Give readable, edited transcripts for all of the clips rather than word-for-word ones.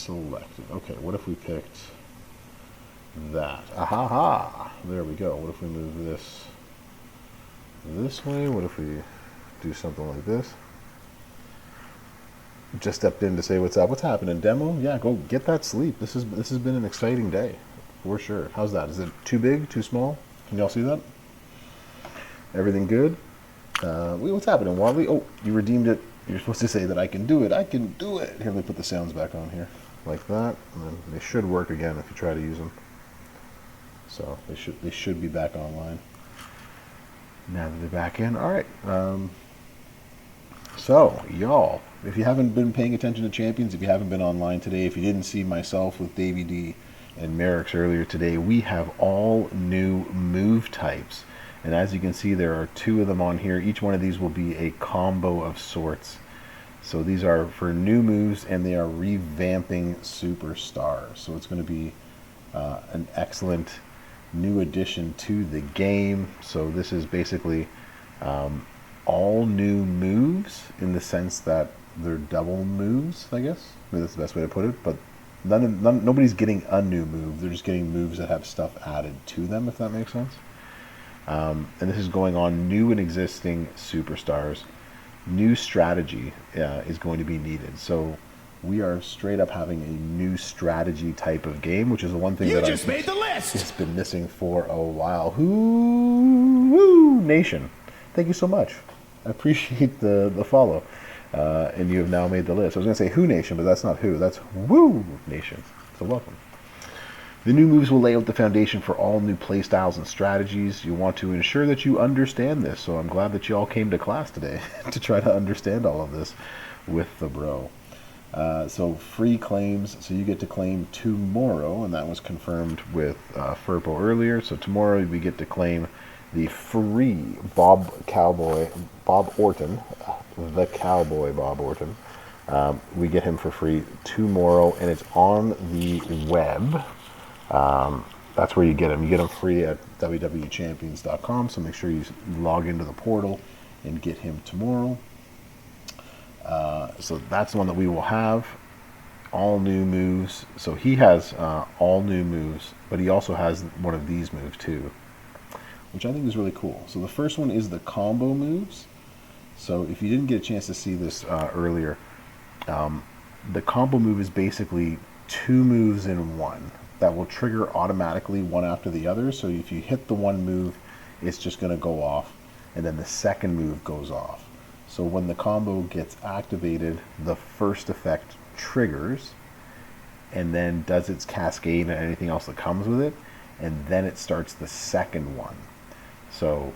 selected. Okay, what if we picked that? Aha! There we go. What if we move this way? What if we do something like this? Just stepped in to say what's up. What's happening? Demo? Yeah, go get that sleep. This has been an exciting day, for sure. How's that? Is it too big? Too small? Can y'all see that? Everything good? What's happening, Wadley? Oh, you redeemed it. You're supposed to say that I can do it. I can do it. Here, let me put the sounds back on here, like that. And then they should work again if you try to use them. So they should be back online. Now that they're back in, all right. So, y'all, if you haven't been paying attention to Champions, if you haven't been online today, if you didn't see myself with Davey D and Merrick's earlier today, we have all new move types. And as you can see, there are 2 of them on here. Each one of these will be a combo of sorts. So these are for new moves, and they are revamping superstars. So it's going to be an excellent new addition to the game. So this is basically all new moves in the sense that they're double moves, I guess. I mean, that's the best way to put it. But nobody's getting a new move. They're just getting moves that have stuff added to them, if that makes sense. And this is going on new and existing superstars. New strategy is going to be needed. So we are straight up having a new strategy type of game, which is the one thing that just made the list. It's been missing for a while. Who Nation, thank you so much. I appreciate the follow. And you have now made the list. I was going to say Who Nation, but that's not who. That's Woo Nation. So welcome. The new moves will lay out the foundation for all new playstyles and strategies. You want to ensure that you understand this, so I'm glad that you all came to class today to try to understand all of this with the bro. So free claims, so you get to claim tomorrow, and that was confirmed with Furpo earlier. So tomorrow we get to claim the free Bob Orton, the Cowboy Bob Orton. We get him for free tomorrow, and it's on the web. That's where you get them. You get them free at WWEChampions.com, so make sure you log into the portal and get him tomorrow. So that's the one that we will have. All new moves. So he has all new moves, but he also has one of these moves too, which I think is really cool. So the first one is the combo moves. So if you didn't get a chance to see this earlier, the combo move is basically 2 moves in one that will trigger automatically one after the other. So if you hit the one move, it's just going to go off, and then the second move goes off. So when the combo gets activated, the first effect triggers and then does its cascade and anything else that comes with it, and then it starts the second one. So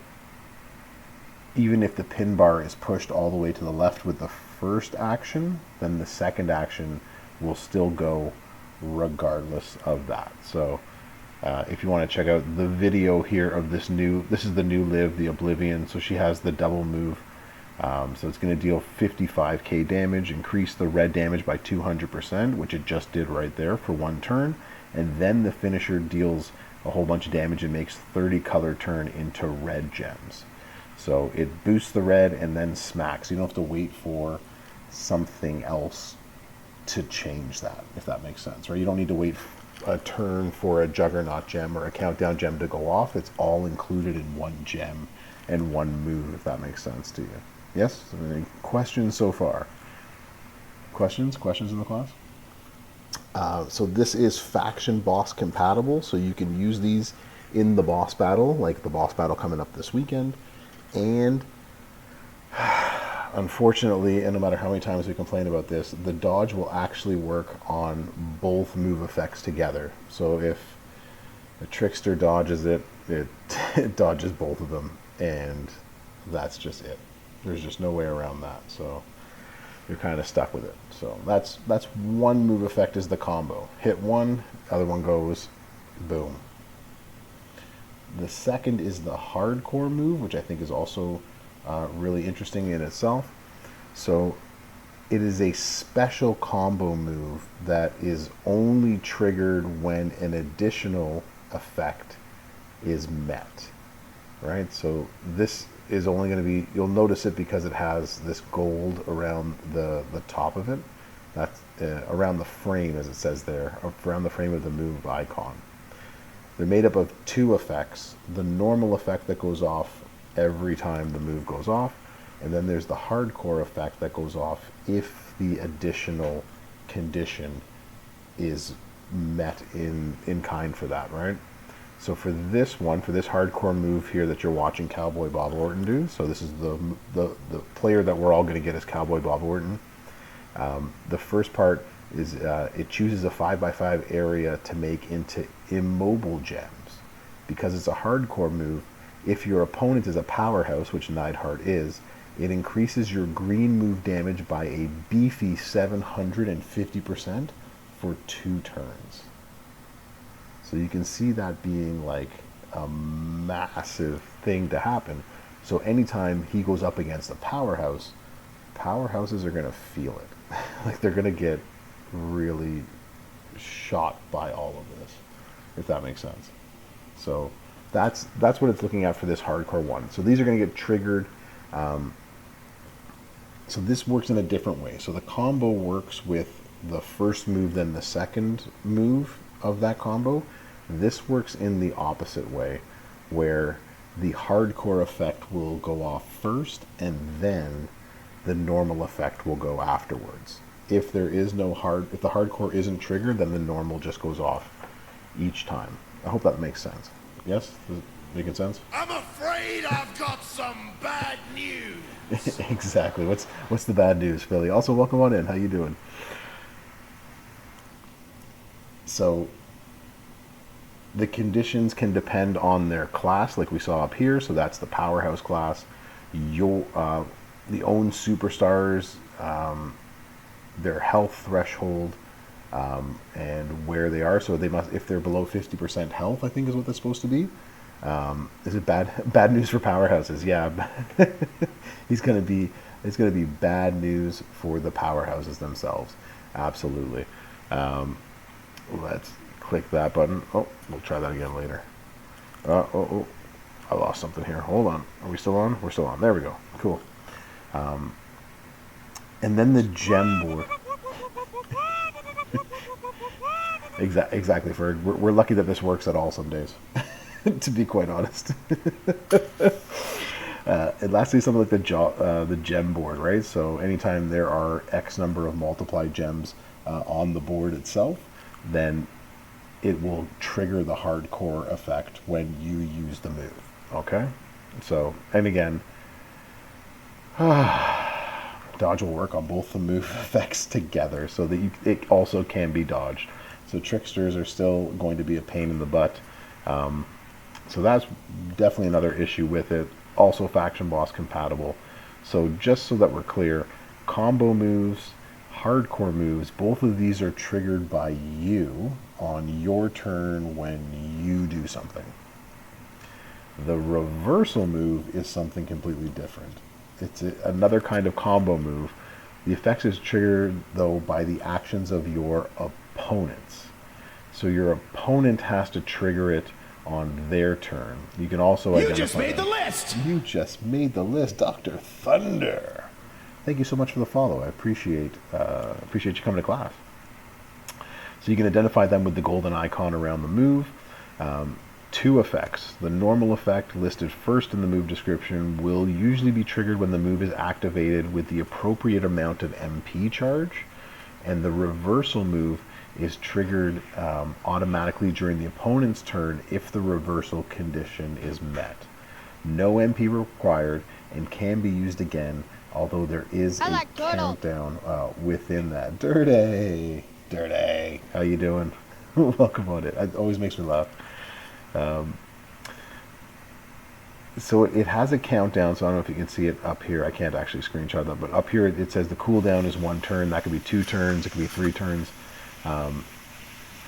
even if the pin bar is pushed all the way to the left with the first action, then the second action will still go regardless of that. So if you want to check out the video here of this is the new Liv, the Oblivion. So she has the double move. So it's going to deal 55k damage, increase the red damage by 200%, which it just did right there for 1 turn. And then the finisher deals a whole bunch of damage and makes 30 color turn into red gems. So it boosts the red and then smacks. You don't have to wait for something else to change that, if that makes sense, right? You don't need to wait a turn for a Juggernaut gem or a Countdown gem to go off. It's all included in one gem and one move, if that makes sense to you. Yes? Any questions so far? Questions in the class? So this is faction boss compatible, so you can use these in the boss battle, like the boss battle coming up this weekend. And unfortunately, and no matter how many times we complain about this, the dodge will actually work on both move effects together. So if a trickster dodges it, it dodges both of them, and that's just it. There's just no way around that. So you're kind of stuck with it. So that's one move effect is the combo. Hit one, other one goes, boom. The second is the hardcore move, which I think is also really interesting in itself. So it is a special combo move that is only triggered when an additional effect is met, right? So this is only going to be, you'll notice it because it has this gold around the top of it, That's around the frame, as it says there, around the frame of the move icon. They're made up of two effects. The normal effect that goes off every time the move goes off, and then there's the hardcore effect that goes off if the additional condition is met in kind for that, right? So for this one, for this hardcore move here that you're watching Cowboy Bob Orton do, so this is the player that we're all going to get as Cowboy Bob Orton. The first part is it chooses a 5x5 area to make into immobile gems. Because it's a hardcore move, if your opponent is a powerhouse, which Neidhart is, it increases your green move damage by a beefy 750% for 2 turns. So you can see that being like a massive thing to happen. So anytime he goes up against a powerhouse, powerhouses are going to feel it. Like they're going to get really shot by all of this, if that makes sense. So that's what it's looking at for this hardcore one. So these are going to get triggered. So this works in a different way. So the combo works with the first move, then the second move of that combo. This works in the opposite way, where the hardcore effect will go off first, and then the normal effect will go afterwards. If there is no if the hardcore isn't triggered, then the normal just goes off each time. I hope that makes sense. Yes? Is it making sense? I'm afraid I've got some bad news. Exactly. What's the bad news, Philly? Also, welcome on in. How you doing? So the conditions can depend on their class, like we saw up here. So that's the powerhouse class. The own superstars, their health threshold, and where they are. So they must, if they're below 50% health, I think is what that's supposed to be. Is it bad news for powerhouses? Yeah, it's gonna be bad news for the powerhouses themselves. Absolutely. Let's click that button. Oh, we'll try that again later. Oh, I lost something here. Hold on. Are we still on? We're still on. There we go. Cool. And then the gem board. Exactly, Ferg. We're lucky that this works at all some days, to be quite honest. And lastly, something like the gem board, right? So anytime there are X number of multiplied gems on the board itself, then it will trigger the hardcore effect when you use the move. Okay? So, and again, dodge will work on both the move effects together so that it also can be dodged. So tricksters are still going to be a pain in the butt. So that's definitely another issue with it. Also faction boss compatible. So just so that we're clear, combo moves, hardcore moves, both of these are triggered by you on your turn when you do something. The reversal move is something completely different. It's another kind of combo move. The effect is triggered, though, by the actions of your opponents. So your opponent has to trigger it on their turn. You can also identify... You just made the list! You just made the list, Dr. Thunder. Thank you so much for the follow. I appreciate you coming to class. So you can identify them with the golden icon around the move. 2 effects. The normal effect, listed first in the move description, will usually be triggered when the move is activated with the appropriate amount of MP charge. And the reversal move is triggered automatically during the opponent's turn if the reversal condition is met. No MP required and can be used again, although there is a countdown within that. Dirty! How you doing? Welcome on it. It always makes me laugh. So it has a countdown, so I don't know if you can see it up here. I can't actually screenshot that, but up here it says the cooldown is 1 turn. That could be 2 turns. It could be 3 turns.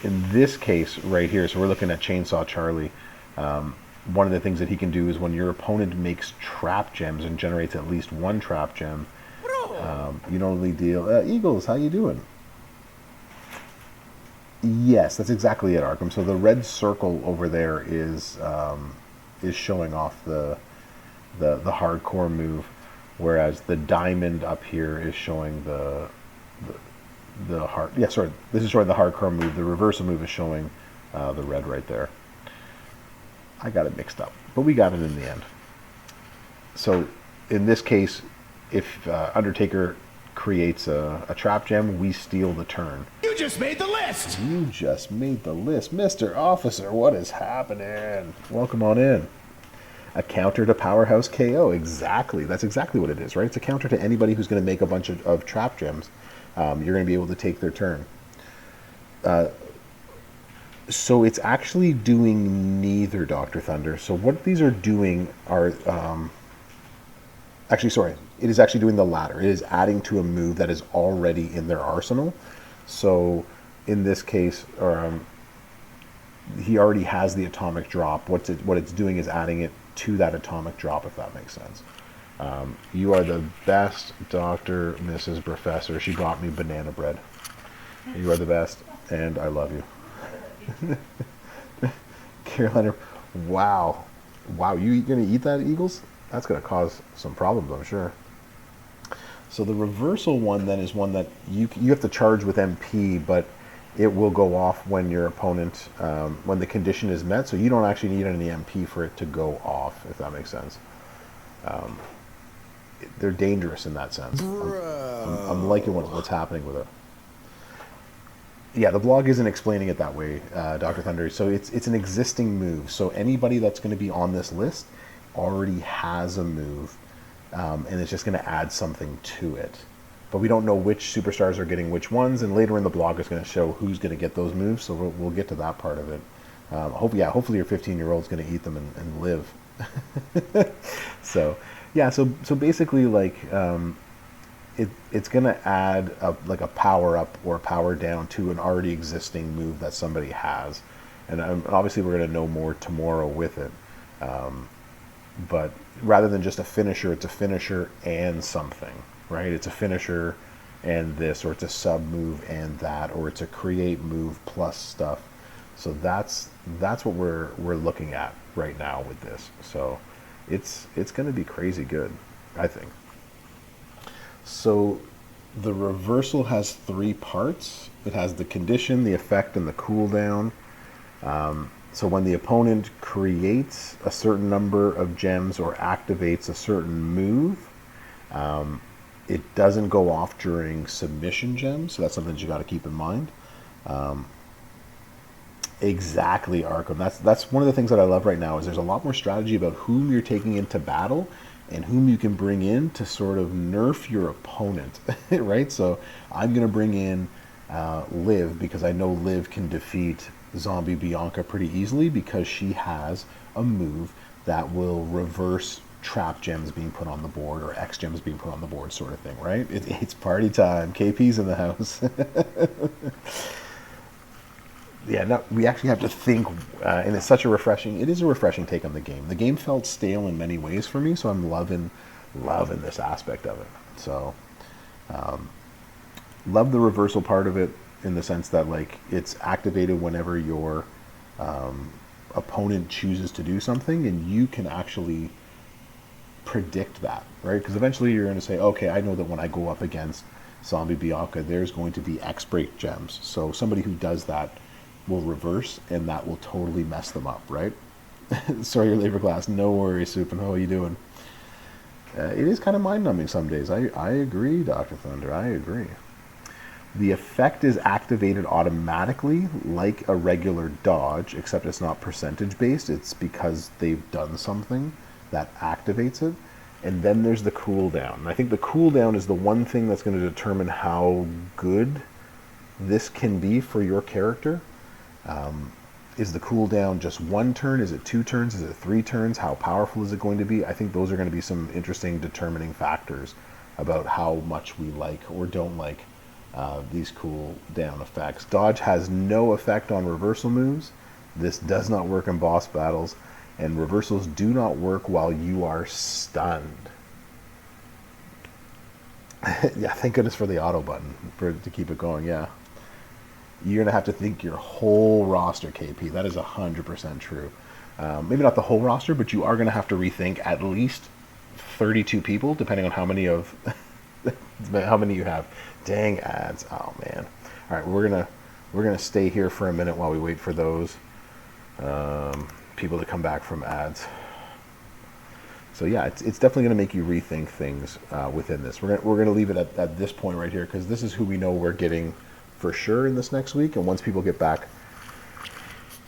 In this case right here, so we're looking at Chainsaw Charlie. One of the things that he can do is when your opponent makes trap gems and generates at least 1 trap gem, you normally deal... Eagles, how you doing? Yes, that's exactly it, Arkham. So the red circle over there is showing off the hardcore move, whereas the diamond up here is showing the hard. Yeah, sorry. This is showing the hardcore move. The reversal move is showing the red right there. I got it mixed up, but we got it in the end. So in this case, if Undertaker creates a trap gem, we steal the turn. You just made the list! You just made the list. Mr. Officer, what is happening? Welcome on in. A counter to Powerhouse KO. Exactly. That's exactly what it is, right? It's a counter to anybody who's going to make a bunch of trap gems. You're going to be able to take their turn. So it's actually doing neither, Dr. Thunder. So what these are doing are... actually, sorry. It is actually doing the latter. It is adding to a move that is already in their arsenal. So in this case, he already has the atomic drop. What it's doing is adding it to that atomic drop, if that makes sense. You are the best, Dr. Mrs. Brofessor. She brought me banana bread. You are the best, and I love you. Carolina, wow. Wow, you going to eat that, Eagles? That's going to cause some problems, I'm sure. So the reversal one then is one that you have to charge with MP, but it will go off when your opponent, when the condition is met. So you don't actually need any MP for it to go off, if that makes sense. They're dangerous in that sense. I'm liking what's happening with it. Yeah, the blog isn't explaining it that way, Dr. Thunder. So it's an existing move. So anybody that's going to be on this list already has a move, and it's just going to add something to it. But we don't know which superstars are getting which ones, and later in the blog is going to show who's going to get those moves, so we'll get to that part of it. Hopefully your 15-year-old's going to eat them and live. So basically, like, it's going to add like a power up or a power down to an already existing move that somebody has, and obviously we're going to know more tomorrow with it. But rather than just a finisher, it's a finisher and something, right? It's a finisher and this, or it's a sub move and that, or it's a create move plus stuff. So that's what we're looking at right now with this. So it's going to be crazy good, I think. So the reversal has 3 parts. It has the condition, the effect, and the cooldown. So when the opponent creates a certain number of gems or activates a certain move, it doesn't go off during submission gems. So that's something that you got to keep in mind. Exactly, Arkham. That's one of the things that I love right now is there's a lot more strategy about whom you're taking into battle and whom you can bring in to sort of nerf your opponent, right? So I'm going to bring in Liv because I know Liv can defeat Zombie Bianca pretty easily because she has a move that will reverse trap gems being put on the board or X gems being put on the board, sort of thing, right? It's party time. KP's in the house. Yeah, no, we actually have to think, and it's such a refreshing take on the game. The game felt stale in many ways for me, so I'm loving this aspect of it. So, love the reversal part of it in the sense that, like, it's activated whenever your opponent chooses to do something, and you can actually predict that, right? Because eventually you're going to say, okay, I know that when I go up against Zombie Bianca, there's going to be X break gems. So somebody who does that will reverse, and that will totally mess them up, right? Sorry, your labor class. No worries, Supin. How are you doing? It is kind of mind-numbing some days. I agree, Dr. Thunder. I agree. The effect is activated automatically like a regular dodge, except it's not percentage-based. It's because they've done something that activates it. And then there's the cooldown. And I think the cooldown is the one thing that's going to determine how good this can be for your character. Is the cooldown just 1 turn? Is it 2 turns? Is it 3 turns? How powerful is it going to be? I think those are going to be some interesting determining factors about how much we like or don't like these cooldown effects. Dodge has no effect on reversal moves. This does not work in boss battles, and reversals do not work while you are stunned. Yeah, thank goodness for the auto button to keep it going. Yeah. You're going to have to think your whole roster, KP. That is 100% true. Maybe not the whole roster, but you are going to have to rethink at least 32 people, depending on how many of How many you have? Dang ads. Oh man. All right, we're gonna stay here for a minute while we wait for those people to come back from ads. So yeah, it's definitely going to make you rethink things within this. We're gonna leave it at this point right here because this is who we know we're getting for sure in this next week. And once people get back,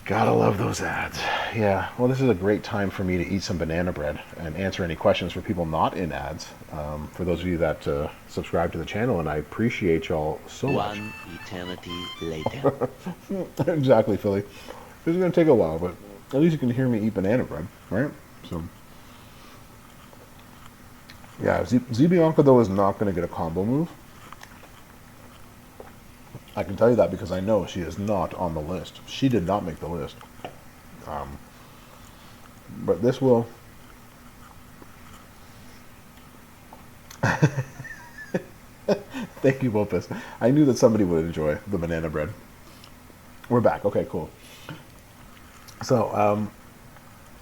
gotta love those ads. Yeah, well, this is a great time for me to eat some banana bread and answer any questions for people not in ads. For those of you that subscribe to the channel, and I appreciate y'all so much. One eternity later. Exactly, Philly. This is going to take a while, but at least you can hear me eat banana bread, right? So, yeah, Z Bianca, though, is not going to get a combo move. I can tell you that because I know she is not on the list. She did not make the list. But this will... Thank you, Opus. I knew that somebody would enjoy the banana bread. We're back. Okay, cool. So,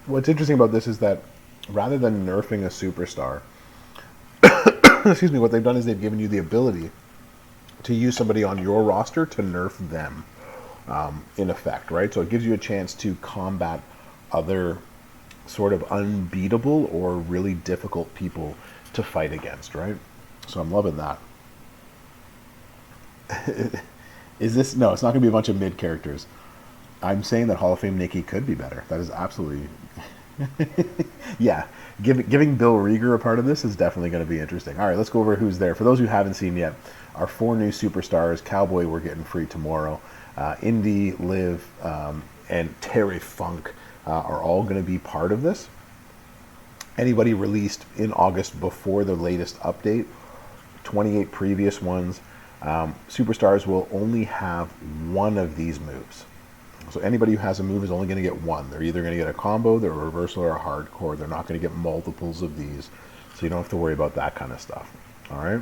what's interesting about this is that rather than nerfing a superstar, excuse me, what they've done is they've given you the ability to use somebody on your roster to nerf them, in effect, right? So it gives you a chance to combat other sort of unbeatable or really difficult people to fight against, right? So I'm loving that. Is this... No, it's not going to be a bunch of mid characters. I'm saying that Hall of Fame Nikki could be better. That is absolutely... Yeah, giving Bill Rieger a part of this is definitely going to be interesting. All right, let's go over who's there. For those who haven't seen yet, our 4 new superstars, Cowboy, we're getting free tomorrow. Indy, Liv, and Terry Funk are all going to be part of this. Anybody released in August before the latest update, 28 previous ones, superstars will only have one of these moves. So anybody who has a move is only going to get one. They're either going to get a combo, they're a reversal, or a hardcore. They're not going to get multiples of these, so you don't have to worry about that kind of stuff. All right?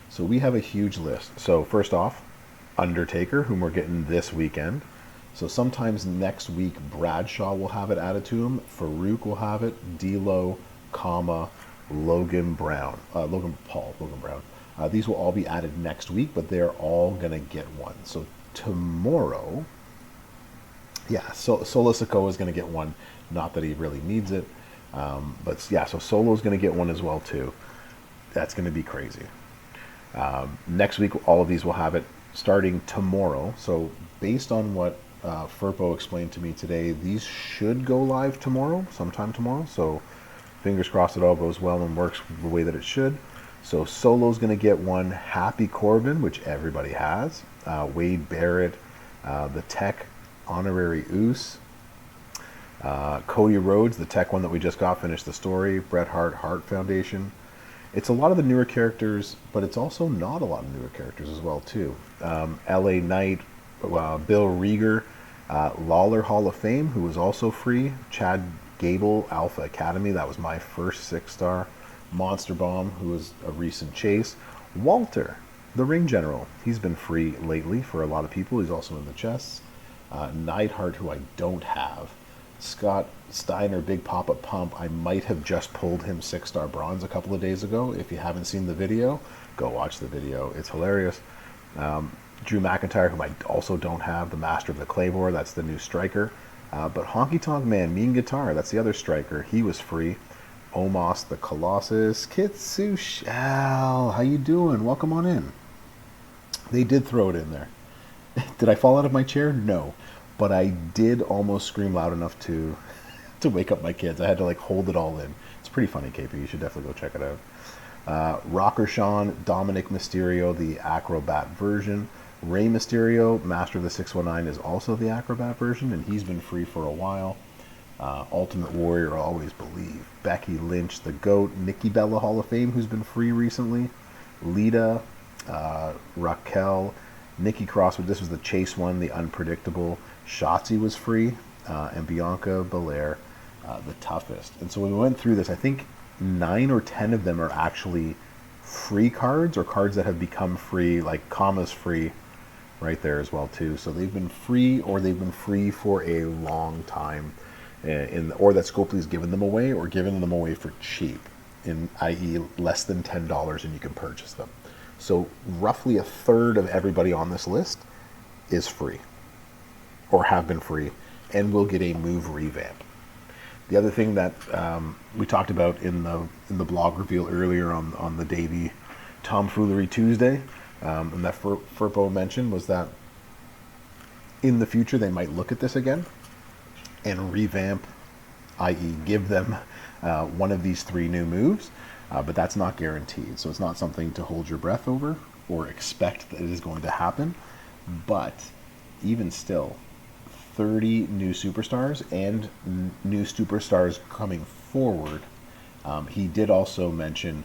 So we have a huge list. So first off, Undertaker, whom we're getting this weekend. So sometimes next week, Bradshaw will have it added to him. Farouk will have it. D'Lo, Logan Brown. Logan Brown. These will all be added next week, but they're all going to get one. So tomorrow... Yeah, so Solo Sikoa is going to get one. Not that he really needs it. But yeah, so Solo's going to get one as well, too. That's going to be crazy. Next week, all of these will have it starting tomorrow. So based on what Furpo explained to me today, these should go live tomorrow, sometime tomorrow. So fingers crossed it all goes well and works the way that it should. So Solo's going to get one. Happy Corbin, which everybody has. Wade Barrett, the Tech Honorary Oos, Cody Rhodes, the Tech one that we just got, finished the story, Bret Hart, Hart Foundation. It's a lot of the newer characters, but it's also not a lot of newer characters as well, too. LA Knight, Bill Rieger, Lawler Hall of Fame, who was also free, Chad Gable, Alpha Academy, that was my first 6-star, Monster Bomb, who was a recent chase, Walter, the Ring General, he's been free lately for a lot of people, he's also in the chests. Neidhart, who I don't have. Scott Steiner, Big Papa Pump. I might have just pulled him 6-star bronze a couple of days ago. If you haven't seen the video, go watch the video. It's hilarious. Drew McIntyre, whom I also don't have. The Master of the Claymore, that's the new striker. But Honky Tonk Man, Mean Guitar, that's the other striker. He was free. Omos the Colossus. Kitsu Shell, how you doing? Welcome on in. They did throw it in there. Did I fall out of my chair? No. But I did almost scream loud enough to wake up my kids. I had to like hold it all in. It's pretty funny, KP. You should definitely go check it out. Rocker Sean, Dominic Mysterio, the Acrobat version. Rey Mysterio, Master of the 619, is also the Acrobat version, and he's been free for a while. Ultimate Warrior, Always Believe. Becky Lynch, the GOAT. Nikki Bella Hall of Fame, who's been free recently. Lita, Raquel, Nikki Crosswood, this was the Chase one, the Unpredictable. Shotzi was free, and Bianca Belair, the Toughest. And so when we went through this, I think 9 or 10 of them are actually free cards, or cards that have become free, like Kama's free right there as well too. So they've been free, or they've been free for a long time, or that Scopely's given them away, or given them away for cheap. i.e. less than $10, and you can purchase them. So roughly a third of everybody on this list is free or have been free and will get a move revamp. The other thing that we talked about in the blog reveal earlier on the Davey Tomfoolery Tuesday, and that Furpo mentioned, was that in the future they might look at this again and revamp, i.e. give them one of these 3 new moves, but that's not guaranteed. So it's not something to hold your breath over or expect that it is going to happen. But even still, 30 new superstars and new superstars coming forward. He did also mention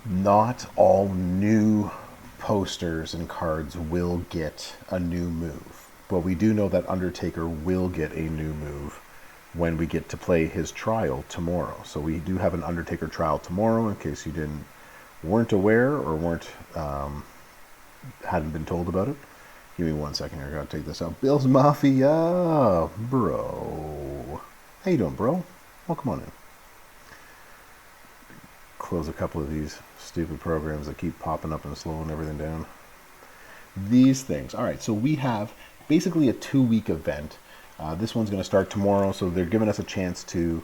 not all new posters and cards will get a new move, but we do know that Undertaker will get a new move when we get to play his trial tomorrow. So we do have an Undertaker trial tomorrow, in case you weren't aware or hadn't been told about it. Give me 1 second here, I gotta take this out. Bill's Mafia, bro. How you doing, bro? Welcome on in. Close a couple of these stupid programs that keep popping up and slowing everything down. These things. All right, so we have basically a 2-week event. This one's going to start tomorrow, so they're giving us a chance to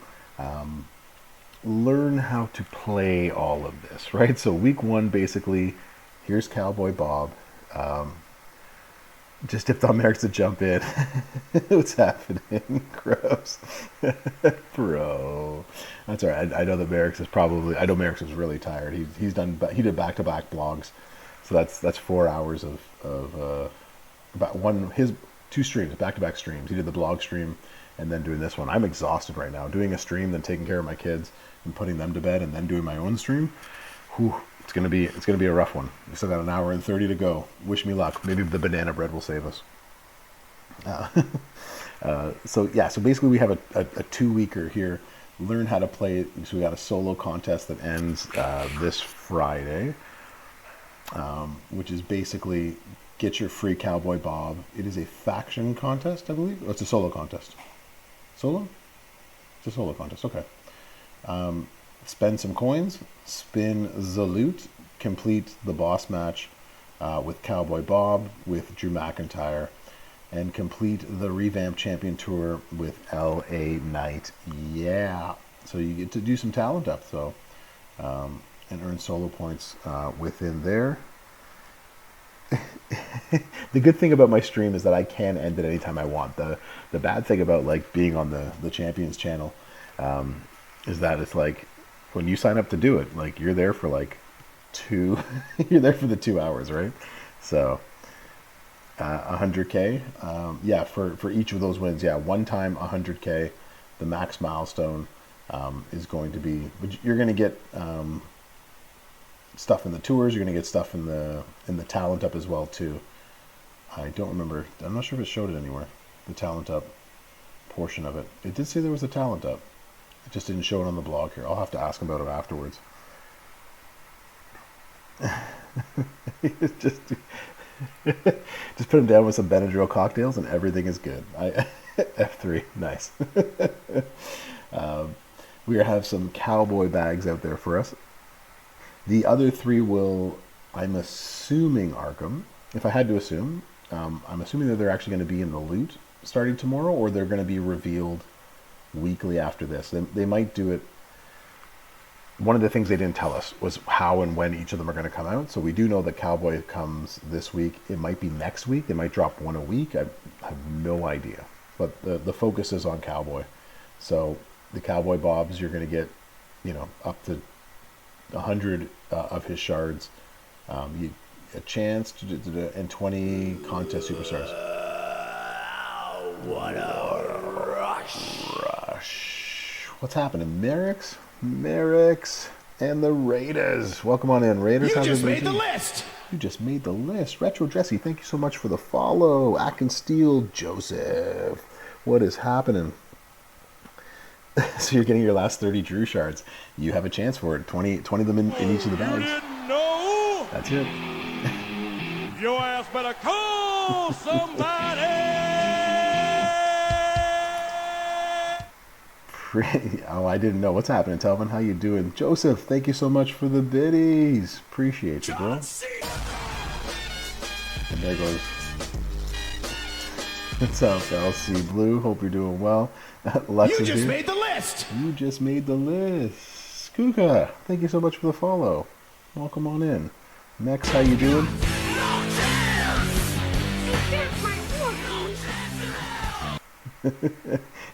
learn how to play all of this, right? So week 1, basically, here's Cowboy Bob. Just if Tom Merrick's to jump in. What's happening? Gross. Bro. That's all right. I know that Merrick's I know Merrick's is really tired. He did back-to-back blogs. So that's 4 hours of about his 2 streams, back-to-back streams. He did the blog stream and then doing this one. I'm exhausted right now. Doing a stream, then taking care of my kids and putting them to bed, and then doing my own stream. Whew. It's gonna be a rough one. We still got an hour and 30 to go. Wish me luck. Maybe the banana bread will save us. So basically we have a 2-weeker here. Learn how to play it. So we got a solo contest that ends this Friday, which is basically get your free Cowboy Bob. It is a faction contest, I believe. Oh, it's a solo contest. Solo? It's a solo contest. Okay. Spend some coins, spin the loot, complete the boss match with Cowboy Bob, with Drew McIntyre, and complete the Revamp Champion Tour with LA Knight. Yeah. So you get to do some talent up, though, and earn solo points within there. The good thing about my stream is that I can end it anytime I want. The bad thing about being on the Champions channel is that it's when you sign up to do it, you're there for you're there for the 2 hours, right? So 100K, for each of those wins, one time 100K. The max milestone is going to be, but you're going to get stuff in the tours. You're going to get stuff in the talent up as well too. I don't remember. I'm not sure if it showed it anywhere. The talent up portion of it. It did say there was a talent up. It just didn't show it on the blog here. I'll have to ask him about it afterwards. just put him down with some Benadryl cocktails and everything is good. F3, nice. We have some cowboy bags out there for us. The other 3 will, I'm assuming, Arkham. If I had to assume, I'm assuming that they're actually going to be in the loot starting tomorrow, or they're going to be revealed weekly after this. They might do it. One of the things they didn't tell us was how and when each of them are going to come out. So we do know that Cowboy comes this week. It might be next week. They might drop one a week. I have no idea. But the focus is on Cowboy. So the Cowboy Bobs, you're going to get, up to 100 of his shards. A chance to do, and 20 contest superstars. What a rush. What's happening? Merrick's and the Raiders. Welcome on in, Raiders. You just made the list. You just made the list. Retro Jesse, thank you so much for the follow. Atkins Steel, Joseph. What is happening? So you're getting your last 30 Drew shards. You have a chance for it. 20 of them in each of the bags. You didn't know? That's it. Your ass better call somebody. Oh, I didn't know. What's happening, Telvin? How you doing? Joseph, thank you so much for the biddies. Appreciate you, bro. And there goes. What's up, LC Blue? Hope you're doing well. Lex You is just here. made the list. You just made the list. Skuka, thank you so much for the follow. Welcome on in. Next, how you doing?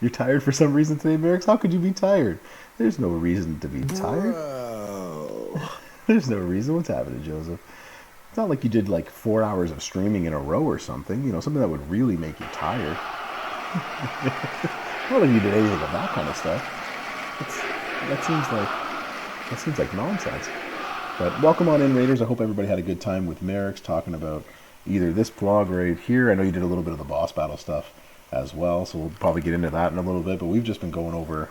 You're tired for some reason today, Merrick? How could you be tired? There's no reason to be tired. There's no reason. What's happening, Joseph? It's not like you did like 4 hours of streaming in a row or something. You know, something that would really make you tired. Not like you did anything of that kind of stuff. That seems like nonsense. But welcome on in, Raiders. I hope everybody had a good time with Merrick's talking about either this blog right here. I know you did a little bit of the boss battle stuff as well, so we'll probably get into that in a little bit. But we've just been going over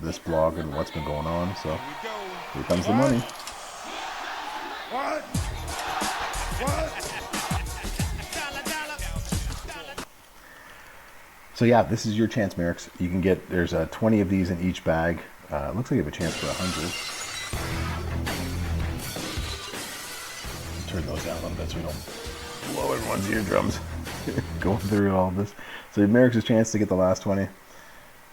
this blog and what's been going on. So here comes the money. What? So yeah, this is your chance, Merrick's. You can get, there's 20 of these in each bag. It looks like you have a chance for 100. Turn those down a little bit so we don't blow everyone's eardrums going through all this. So Merrick's chance to get the last 20.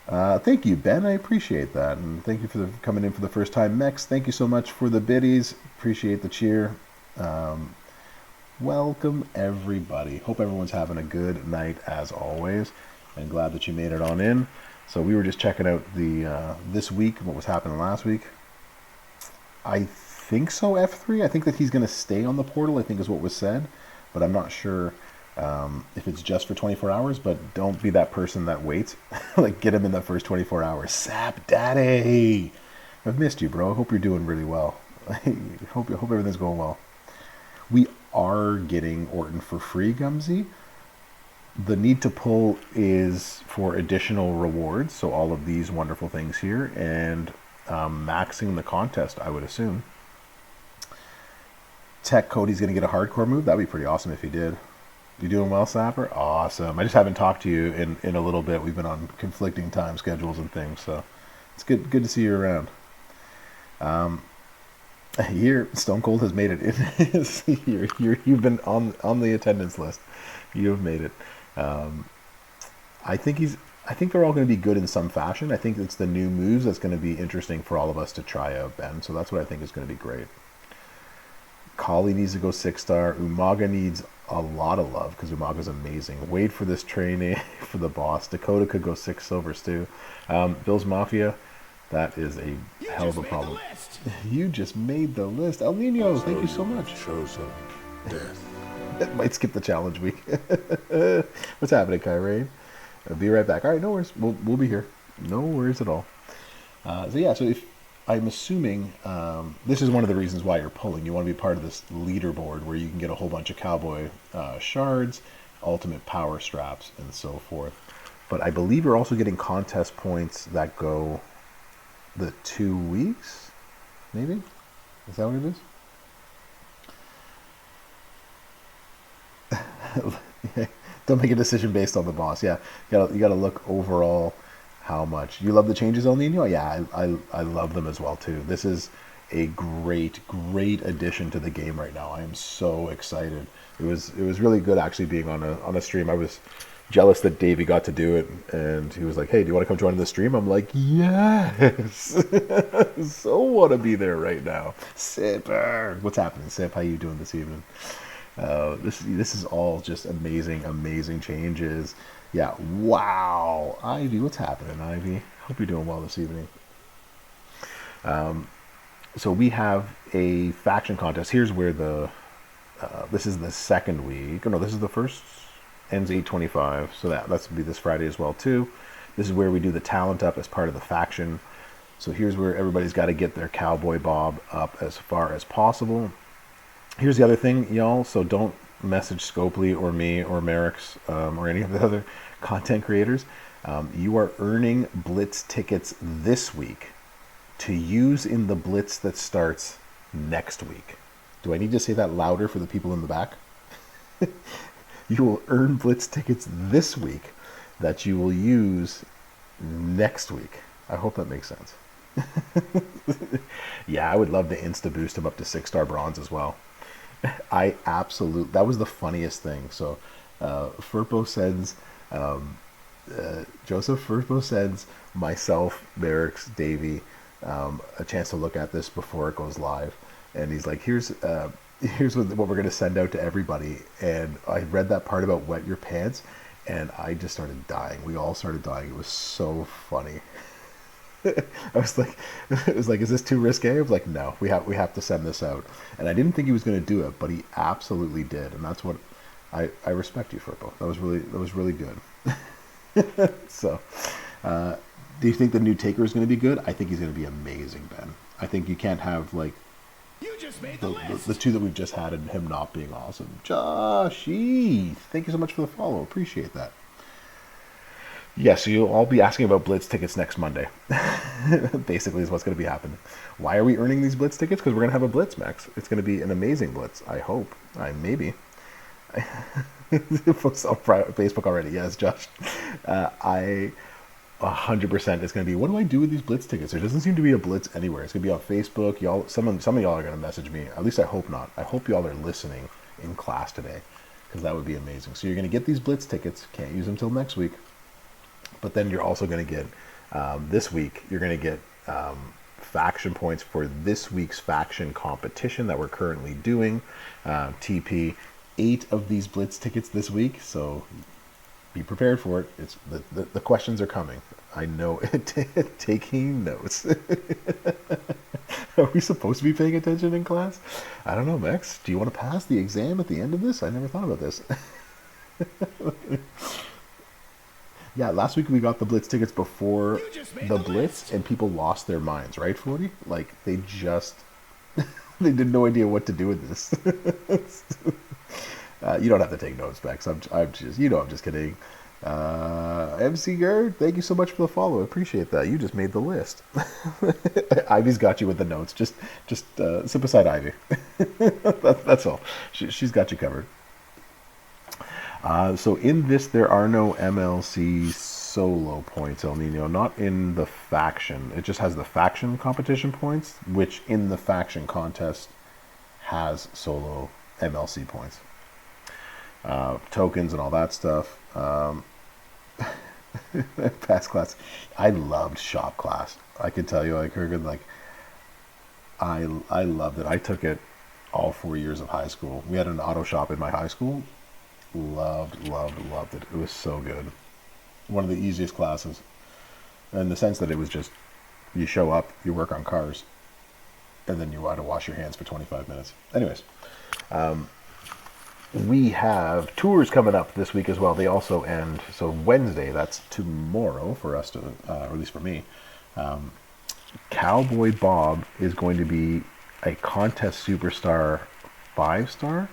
Thank you, Ben. I appreciate that. And thank you for coming in for the first time. Mex, thank you so much for the biddies. Appreciate the cheer. Welcome, everybody. Hope everyone's having a good night as always. And glad that you made it on in. So we were just checking out the this week, what was happening last week. I think so, F3. I think that he's going to stay on the portal, I think is what was said. But I'm not sure if it's just for 24 hours. But don't be that person that waits. Like, get him in the first 24 hours. Sap Daddy! I've missed you, bro. I hope you're doing really well. I hope everything's going well. We are getting Orton for free, Gumsy. The need to pull is for additional rewards, so all of these wonderful things here, and maxing the contest, I would assume. Tech Cody's going to get a hardcore move. That'd be pretty awesome if he did. You doing well, Sapper? Awesome. I just haven't talked to you in a little bit. We've been on conflicting time schedules and things, so it's good to see you around. Here, Stone Cold has made it in. You've been on the attendance list. You have made it. I think they're all going to be good in some fashion. I think it's the new moves that's going to be interesting for all of us to try out, Ben. So that's what I think is going to be great. Kali needs to go 6-star. Umaga needs a lot of love because Umaga's amazing. Wait for this training for the boss. Dakota could go 6 silvers too. Bill's Mafia, that is a hell of a problem. You just made the list. El Nino, thank you so much. Shows up death. That might skip the challenge week. What's happening, Kyrie? I'll be right back. All right, no worries. We'll be here. No worries at all. So if I'm assuming this is one of the reasons why you're pulling. You want to be part of this leaderboard where you can get a whole bunch of cowboy shards, ultimate power straps, and so forth. But I believe you're also getting contest points that go the 2 weeks, maybe? Is that what it is? Don't make a decision based on the boss. Yeah, you gotta look overall how much. You love the changes, El Nino? Yeah, I love them as well too. This is a great addition to the game right now. I am so excited. It was really good actually being on a stream. I was jealous that Davey got to do it, and he was like, "Hey, do you want to come join the stream?" I'm like, "Yes." So want to be there right now. Sipper, what's happening, Sip? How you doing this evening? This is all just amazing changes. Yeah, wow. Ivy, what's happening, Ivy? Hope you're doing well this evening. So we have a faction contest. Here's where this is the second week. Oh, no, this is the first. Ends 8/25, so that's will be this Friday as well too. This is where we do the talent up as part of the faction. So here's where everybody's got to get their cowboy bob up as far as possible. Here's the other thing, y'all. So don't message Scopely or me or Merrick's or any of the other content creators. You are earning Blitz tickets this week to use in the Blitz that starts next week. Do I need to say that louder for the people in the back? You will earn Blitz tickets this week that you will use next week. I hope that makes sense. Yeah, I would love to insta boost him up to 6-star bronze as well. That was the funniest thing. So, Furpo sends, Joseph Furpo sends myself, Merrick's, Davey, a chance to look at this before it goes live. And he's like, here's what we're going to send out to everybody. And I read that part about wet your pants, and I just started dying. We all started dying. It was so funny. I was like, it was like, is this too risque? I was like, no, we have to send this out. And I didn't think he was going to do it, but he absolutely did, and that's what I respect you for, both. That was really good. So, do you think the new Taker is going to be good? I think he's going to be amazing, Ben. I think you can't have like You just made the list. the two that we've just had and him not being awesome. Joshy, thank you so much for the follow. Appreciate that. Yeah, so you'll all be asking about Blitz tickets next Monday. Basically is what's going to be happening. Why are we earning these Blitz tickets? Because we're going to have a Blitz, Max. It's going to be an amazing Blitz, I hope. Maybe. Folks on Facebook already. Yes, Josh. I 100% it's going to be, what do I do with these Blitz tickets? There doesn't seem to be a Blitz anywhere. It's going to be on Facebook. Some of y'all are going to message me. At least I hope not. I hope y'all are listening in class today, because that would be amazing. So you're going to get these Blitz tickets. Can't use them till next week. But then you're also going to get, this week, you're going to get faction points for this week's faction competition that we're currently doing. TP, 8 of these Blitz tickets this week, so be prepared for it. It's the questions are coming. I know it. Taking notes. Are we supposed to be paying attention in class? I don't know, Max. Do you want to pass the exam at the end of this? I never thought about this. Yeah, last week we got the Blitz tickets before the Blitz, and people lost their minds, right, 40? Like, they just, they had no idea what to do with this. You don't have to take notes, Max. I'm just, I'm just kidding. MC Gerd, thank you so much for the follow. I appreciate that. You just made the list. Ivy's got you with the notes. Just sit beside Ivy. That's all. She's got you covered. So in this, there are no MLC solo points, El Nino. Not in the faction. It just has the faction competition points, which in the faction contest has solo MLC points. Tokens and all that stuff. Past class. I loved shop class. I can tell you, like, I loved it. I took it all 4 years of high school. We had an auto shop in my high school. Loved it. It was so good. One of the easiest classes, in the sense that it was just, you show up, you work on cars, and then you had to wash your hands for 25 minutes. Anyways, we have tours coming up this week as well. They also end, so Wednesday, that's tomorrow for us to, or at least for me, Cowboy Bob is going to be a contest superstar 5-star.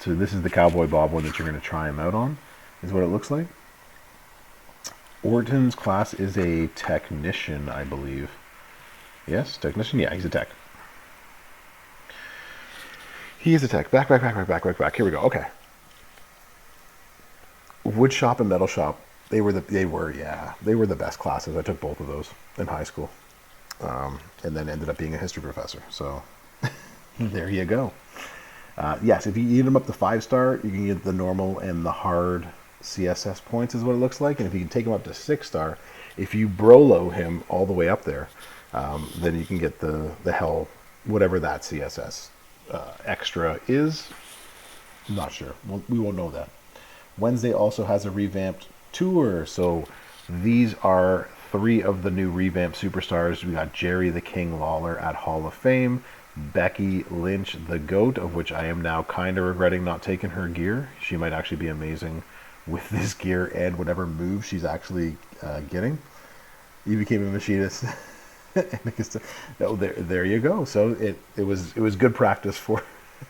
So this is the Cowboy Bob one that you're going to try him out on, is what it looks like. Orton's class is a technician, I believe. Yes, technician? Yeah, he's a tech. He is a tech. Back. Here we go. Okay. Wood shop and metal shop. They were the best classes. I took both of those in high school. And then ended up being a history professor. So there you go. Yes, if you get them up to 5-star, you can get the normal and the hard CSS points is what it looks like. And if you can take him up to 6-star, if you Brolo him all the way up there, then you can get the hell, whatever that CSS extra is. I'm not sure. We won't know that. Wednesday also has a revamped tour. So these are 3 of the new revamped superstars. We got Jerry the King Lawler at Hall of Fame. Becky Lynch, the GOAT, of which I am now kind of regretting not taking her gear. She might actually be amazing with this gear and whatever move she's actually getting. You became a machinist. There you go. So it was good practice for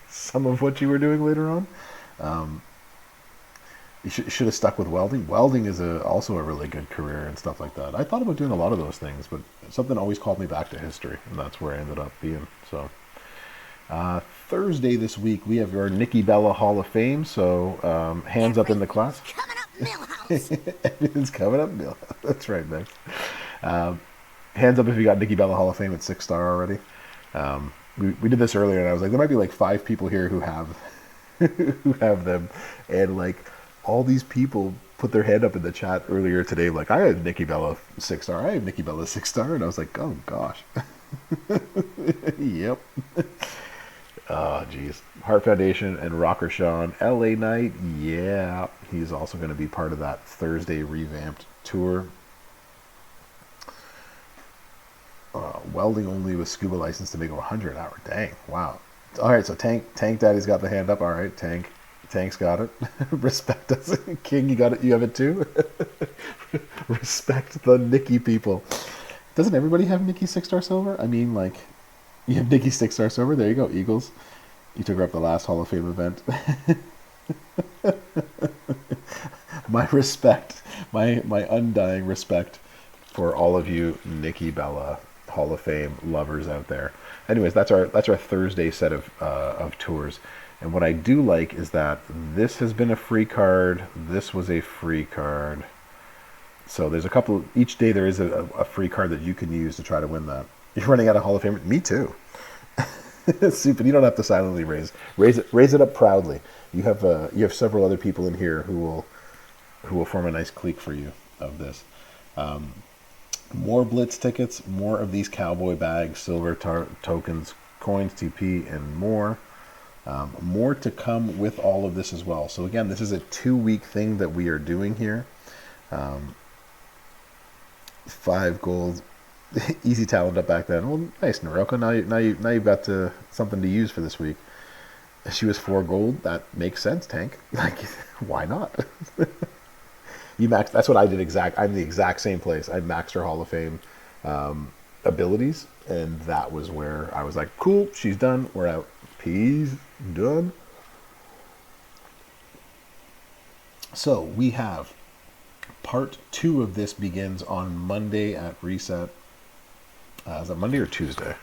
some of what you were doing later on. You should have stuck with welding. Welding is also a really good career and stuff like that. I thought about doing a lot of those things, but something always called me back to history, and that's where I ended up being. So Thursday this week, we have our Nikki Bella Hall of Fame. So hands up in the class. Coming up, Millhouse. Everything's coming up, Millhouse. That's right, Max. Hands up if you got Nikki Bella Hall of Fame at 6-star already. We did this earlier, and I was like, there might be like 5 people here who have who have them, and like all these people put their hand up in the chat earlier today, like I have Nikki Bella 6-star, I have Nikki Bella 6-star, and I was like, oh gosh, yep. Oh geez, Heart Foundation and Rocker Sean, LA Knight, yeah, he's also going to be part of that Thursday revamped tour. Welding only with scuba license to make a 100 hour. Dang, wow. All right, so Tank Daddy's got the hand up. All right, Tank's got it. Respect us, King. You got it. You have it too. Respect the Nikki people. Doesn't everybody have Nikki 6-star silver? I mean, like, you have Nikki 6-star silver. There you go, Eagles. You took her up the last Hall of Fame event. My respect, my undying respect for all of you Nikki Bella Hall of Fame lovers out there. Anyways, that's our Thursday set of tours. And what I do like is that this has been a free card. This was a free card. So there's a couple, each day there is a free card that you can use to try to win that. You're running out of Hall of Fame. Me too. Super. You don't have to silently raise it up proudly. You have several other people in here who will form a nice clique for you of this. More Blitz tickets, more of these cowboy bags, silver tokens, coins, TP, and more. More to come with all of this as well. So again, this is a 2-week thing that we are doing here. 5 gold, easy talent up back then. Well, nice, Norelco. Now you've got something to use for this week. She was 4 gold. That makes sense, Tank. Like, why not? You maxed. That's what I did. I'm the exact same place. I maxed her Hall of Fame abilities, and that was where I was like, cool, she's done. We're out. Peace. Done. So we have part 2 of this begins on Monday at Reset. Is that Monday or Tuesday?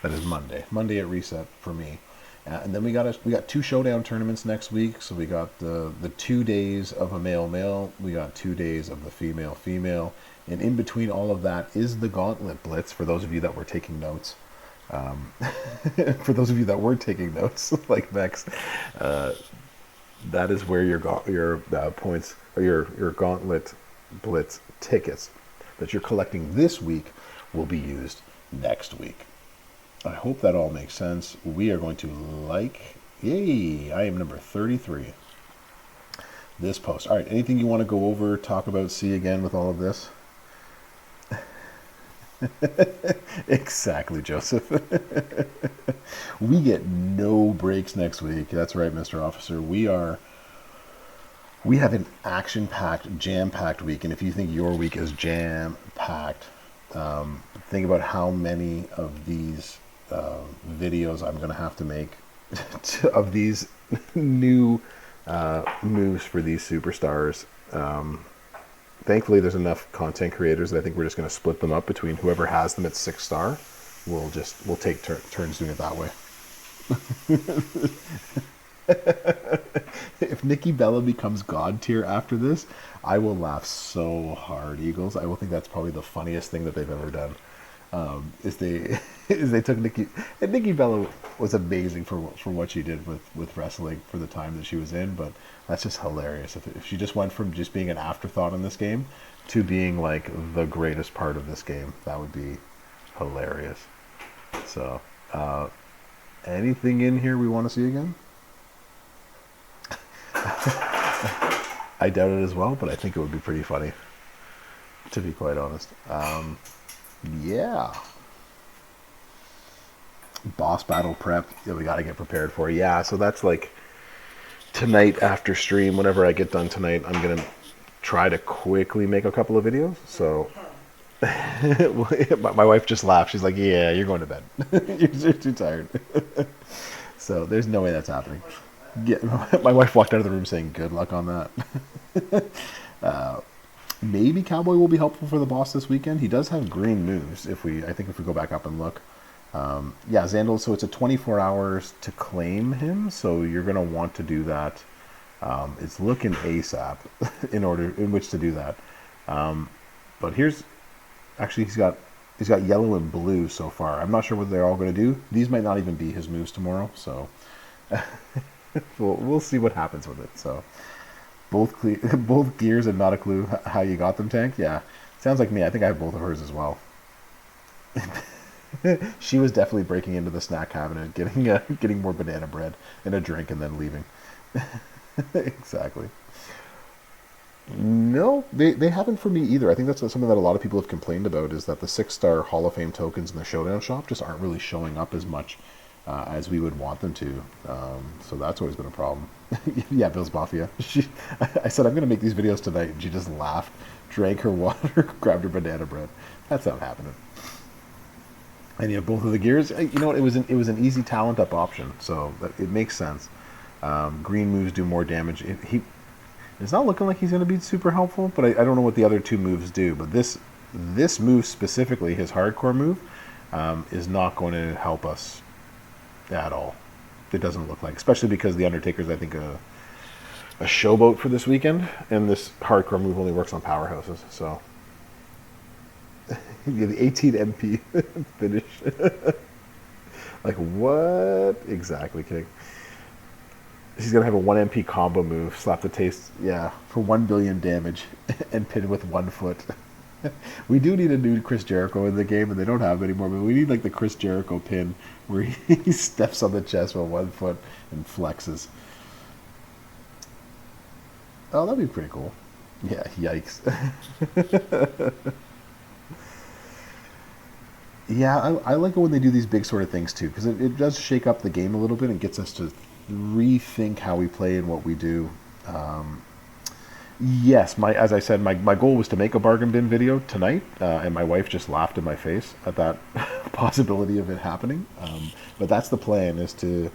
That is Monday. Monday at Reset for me. And then we got 2 showdown tournaments next week. So we got the 2 days of a male. We got 2 days of the female. And in between all of that is the Gauntlet Blitz for those of you that were taking notes. For those of you that weren't taking notes, like Max, that is where your points or your Gauntlet Blitz tickets that you're collecting this week will be used next week. I hope that all makes sense. We are going to yay, I am number 33. This post. All right, anything you want to go over, talk about, see again with all of this? Exactly, Joseph. We get no breaks next week. That's right, Mr. Officer. We have an action-packed, jam-packed week, and if you think your week is jam-packed, think about how many of these videos I'm going to have to make of these new moves for these superstars. Thankfully, there's enough content creators that I think we're just going to split them up between whoever has them at 6-star. We'll take turns doing it that way. If Nikki Bella becomes God tier after this, I will laugh so hard, Eagles. I will think that's probably the funniest thing that they've ever done. Is they took Nikki, and Nikki Bella was amazing for what she did with wrestling for the time that she was in, but that's just hilarious. If she just went from just being an afterthought in this game to being like the greatest part of this game, that would be hilarious. So, anything in here we want to see again? I doubt it as well, but I think it would be pretty funny, to be quite honest. Yeah. Boss battle prep. Yeah, we got to get prepared for. Yeah, so that's like tonight after stream. Whenever I get done tonight, I'm going to try to quickly make a couple of videos. So my wife just laughed. She's like, yeah, you're going to bed. You're too tired. So there's no way that's happening. Yeah, my wife walked out of the room saying, good luck on that. Maybe Cowboy will be helpful for the boss this weekend. He does have green moves. I think if we go back up and look. Yeah, Xandal, so it's a 24 hours to claim him. So you're going to want to do that. It's looking ASAP in which to do that. But here's Actually, he's got yellow and blue so far. I'm not sure what they're all going to do. These might not even be his moves tomorrow, so we'll see what happens with it. So both gears and not a clue how you got them, Tank. Yeah, sounds like me. I think I have both of hers as well. She was definitely breaking into the snack cabinet, getting more banana bread and a drink, and then leaving. Exactly. No, they haven't for me either. I think that's something that a lot of people have complained about is that the 6-star Hall of Fame tokens in the Showdown shop just aren't really showing up as much as we would want them to. So that's always been a problem. Yeah, Bill's Mafia. I said, I'm going to make these videos tonight, and she just laughed, drank her water, grabbed her banana bread. That's not happening. And you have both of the gears. You know what? It was an easy talent up option, so it makes sense. Green moves do more damage. It's not looking like he's going to be super helpful, but I don't know what the other two moves do. But this move specifically, his hardcore move, is not going to help us at all. It doesn't look like, especially because the Undertaker's, I think, a showboat for this weekend, and this hardcore move only works on powerhouses. So yeah, the 18 MP finish. Like what exactly, King? He's gonna have a 1 MP combo move, slap the taste, yeah, for 1 billion damage, and pin with 1 foot. We do need a new Chris Jericho in the game, and they don't have it anymore. But we need like the Chris Jericho pin where he steps on the chest with 1 foot and flexes. Oh, that'd be pretty cool. Yeah, yikes. Yeah, I like it when they do these big sort of things too, because it does shake up the game a little bit and gets us to rethink how we play and what we do. Yes, as I said, my goal was to make a bargain bin video tonight, and my wife just laughed in my face at that possibility of it happening. But that's the plan, is to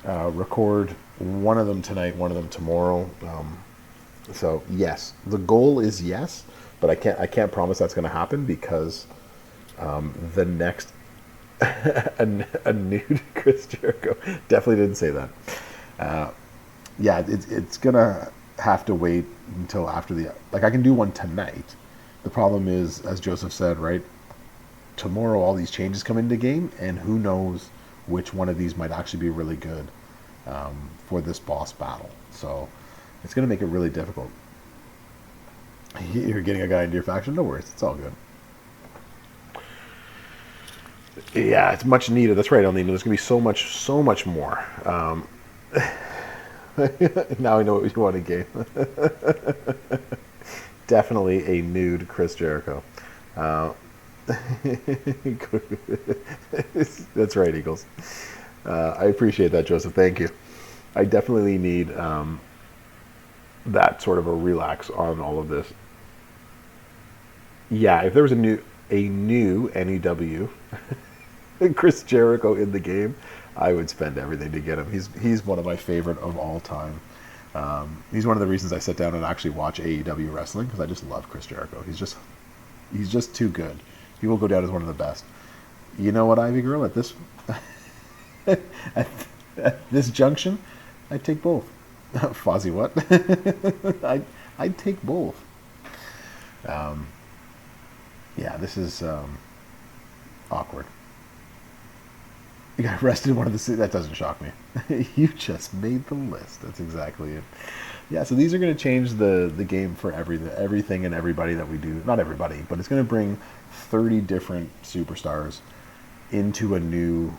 record one of them tonight, one of them tomorrow. So yes, the goal is yes, but I can't promise that's going to happen because the next a nude Chris Jericho definitely didn't say that. Yeah, it's gonna have to wait until after I can do one tonight. The problem is, as Joseph said, right, tomorrow all these changes come into game, and who knows which one of these might actually be really good for this boss battle. So it's gonna make it really difficult. You're getting a guy into your faction? No worries, it's all good. Yeah, it's much needed. That's right, El Nino. There's going to be so much more. Now I know what you want to game. Definitely a nude Chris Jericho. That's right, Eagles. I appreciate that, Joseph. Thank you. I definitely need that sort of a relax on all of this. Yeah, if there was a new NEW Chris Jericho in the game, I would spend everything to get him. He's one of my favorite of all time. He's one of the reasons I sit down and actually watch AEW wrestling, because I just love Chris Jericho. He's just too good. He will go down as one of the best. You know what, Ivy Girl? At this at this junction, I'd take both. Fozzie, what? I'd take both. Yeah, this is awkward. You got arrested in one of the cities. That doesn't shock me. You just made the list. That's exactly it. Yeah, so these are going to change the game for everything and everybody that we do. Not everybody, but it's going to bring 30 different superstars into a new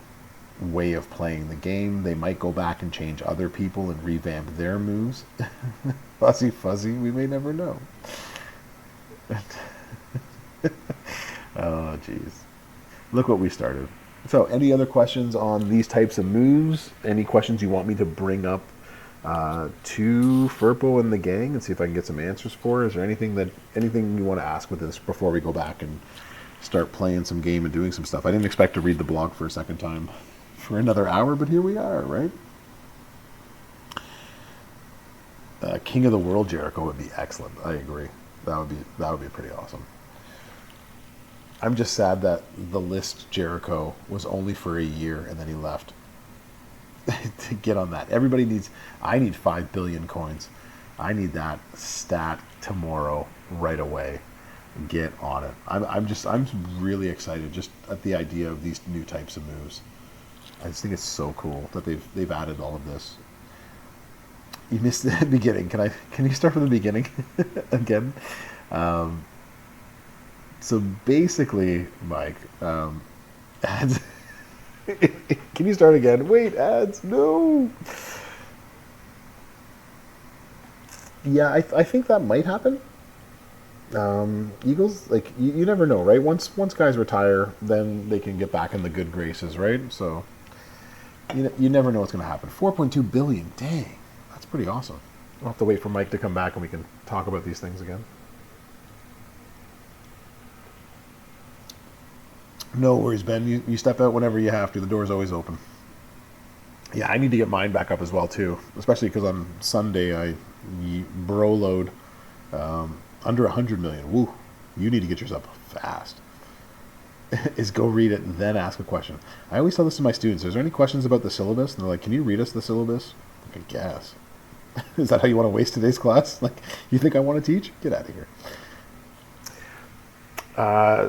way of playing the game. They might go back and change other people and revamp their moves. Fuzzy, we may never know. Oh, jeez. Look what we started. So, any other questions on these types of moves? Any questions you want me to bring up to Furpo and the gang and see if I can get some answers for? Is there anything you want to ask with this before we go back and start playing some game and doing some stuff? I didn't expect to read the blog for a second time for another hour, but here we are, right? King of the World Jericho would be excellent. I agree. That would be pretty awesome. I'm just sad that the list Jericho was only for a year and then he left. To get on that, I need 5 billion coins. I need that stat tomorrow, right away. Get on it. I'm really excited just at the idea of these new types of moves. I just think it's so cool that they've added all of this. You missed the beginning. Can you start from the beginning again? Um, so basically, Mike, ads. Can you start again? Wait, ads. No. Yeah, I think that might happen. Eagles, like you never know, right? Once guys retire, then they can get back in the good graces, right? So you never know what's going to happen. 4.2 billion, dang, that's pretty awesome. We'll have to wait for Mike to come back and we can talk about these things again. No worries, Ben. You step out whenever you have to. The door's always open. Yeah, I need to get mine back up as well too, especially because on Sunday I bro load under 100 million. Woo! You need to get yours up fast. Is go read it and then ask a question. I always tell this to my students. Is there any questions about the syllabus? And they're like, "Can you read us the syllabus?" Like, I guess. Is that how you want to waste today's class? Like, you think I want to teach? Get out of here.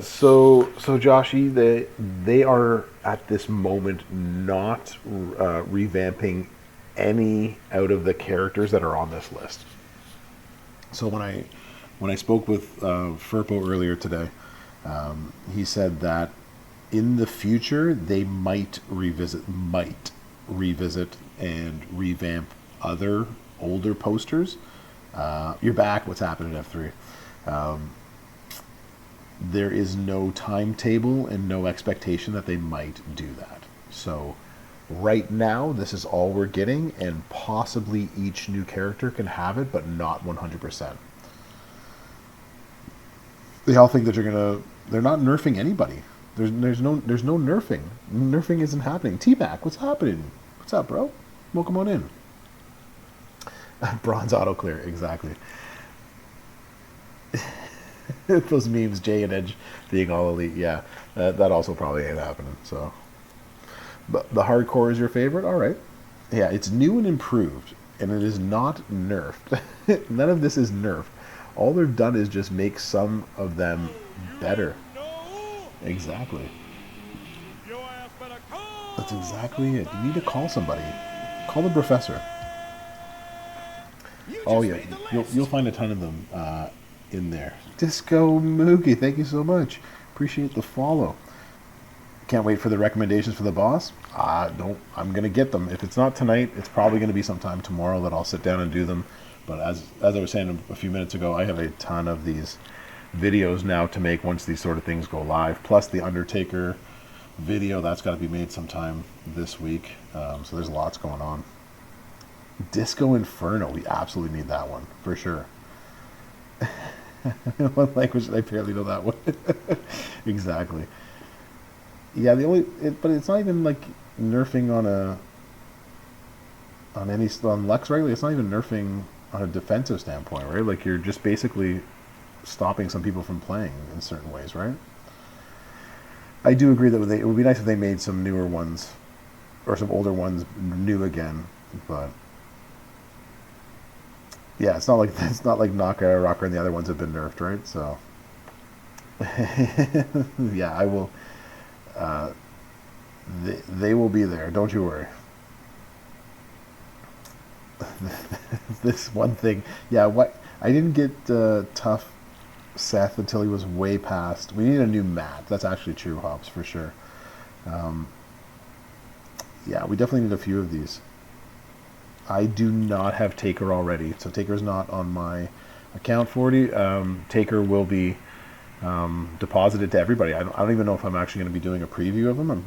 So Joshy, they are at this moment not revamping any out of the characters that are on this list. So when I spoke with Furpo earlier today, he said that in the future they might revisit and revamp other older posters. You're back. What's happening at F3? There is no timetable and no expectation that they might do that. So right now, this is all we're getting, and possibly each new character can have it, but not 100%. They all think that they're not nerfing anybody. There's no nerfing. Nerfing isn't happening. T-Mac, what's happening? What's up, bro? Welcome on in. Bronze auto clear, exactly. Those memes, Jay and Edge being all elite, yeah, that also probably ain't happening. So, but the hardcore is your favorite, all right? Yeah, it's new and improved, and it is not nerfed. None of this is nerfed. All they've done is just make some of them better. Exactly. That's exactly it. You need to call somebody. Call the Brofessor. Oh yeah, you'll find a ton of them in there. Disco Mookie, thank you so much. Appreciate the follow. Can't wait for the recommendations for the boss. I'm gonna get them. If it's not tonight, it's probably gonna be sometime tomorrow that I'll sit down and do them. But as I was saying a few minutes ago, I have a ton of these videos now to make once these sort of things go live. Plus the Undertaker video, that's got to be made sometime this week. So there's lots going on. Disco Inferno, we absolutely need that one for sure. What language did I barely know that one? Exactly. Yeah, but it's not even like nerfing on Lex regularly. It's not even nerfing on a defensive standpoint, right? Like you're just basically stopping some people from playing in certain ways, right? I do agree that it would be nice if they made some newer ones or some older ones new again, but yeah, it's not like Naka, Rocker, and the other ones have been nerfed, right? So yeah, I will. They will be there. Don't you worry. This one thing, yeah. What I didn't get tough Seth until he was way past. We need a new mat. That's actually true, Hobbs, for sure. Yeah, we definitely need a few of these. I do not have Taker already, so Taker's not on my account 40. Taker will be deposited to everybody. I don't even know if I'm actually going to be doing a preview of them.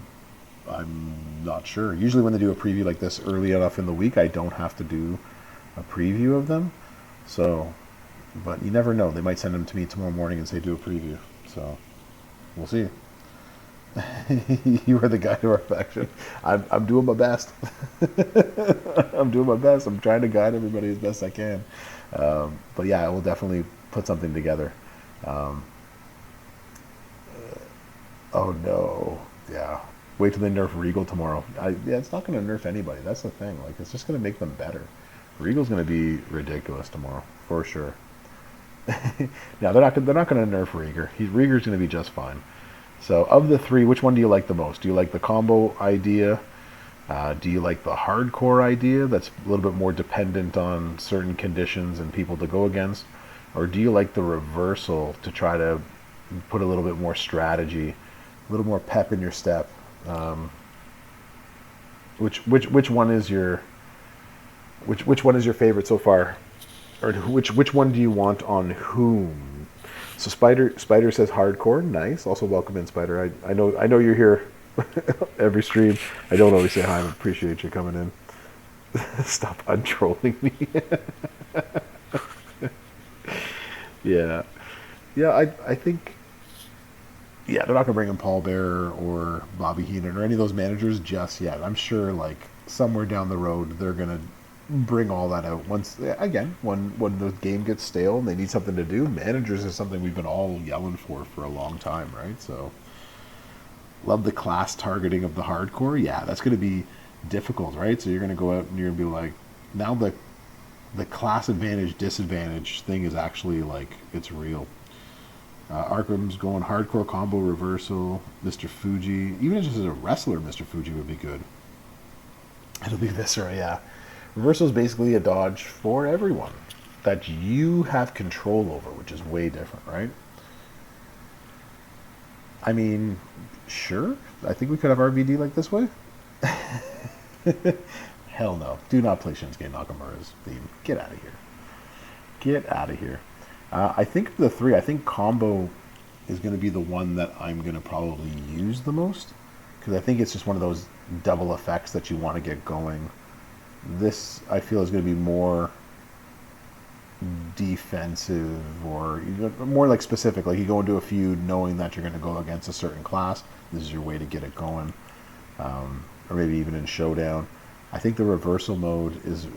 I'm not sure. Usually when they do a preview like this early enough in the week, I don't have to do a preview of them. So, but you never know. They might send them to me tomorrow morning and say do a preview. So, we'll see. You are the guy to our faction. I'm doing my best. I'm doing my best. I'm trying to guide everybody as best I can. But yeah, I will definitely put something together. Oh no. Yeah. Wait till they nerf Regal tomorrow. Yeah, it's not going to nerf anybody. That's the thing. Like, it's just going to make them better. Regal's going to be ridiculous tomorrow, for sure. Now they're not going to nerf Rieger. Rieger's going to be just fine. So of the three, which one do you like the most? Do you like the combo idea? Do you like the hardcore idea that's a little bit more dependent on certain conditions and people to go against? Or do you like the reversal to try to put a little bit more strategy, a little more pep in your step? Which one is your which one is your favorite so far? Or which one do you want on whom? So Spider says hardcore, nice. Also welcome in, Spider. I know you're here every stream. I don't always say hi. I appreciate you coming in. Stop untrolling me. Yeah, yeah. I think yeah they're not gonna bring in Paul Bearer or Bobby Heenan or any of those managers just yet. I'm sure like somewhere down the road they're gonna bring all that out once again when the game gets stale and they need something to do. Managers is something we've been all yelling for a long time, right? So love the class targeting of the hardcore. Yeah, that's going to be difficult, right? So you're going to go out and you're going to be like, now the class advantage disadvantage thing is actually like it's real. Arkham's going hardcore combo reversal. Mr. Fuji, even just as a wrestler, Mr. Fuji would be good. It'll be Viscera, yeah. Reversal is basically a dodge for everyone that you have control over, which is way different, right? I mean, sure. I think we could have RVD like this way. Hell no. Do not play Shinsuke Nakamura's theme. Get out of here. Get out of here. I think of the three, I think combo is going to be the one that I'm going to probably use the most. Because I think it's just one of those double effects that you want to get going. This, I feel, is going to be more defensive or more like specific. Like you go into a feud knowing that you're going to go against a certain class. This is your way to get it going. Or maybe even in Showdown. I think the reversal mode is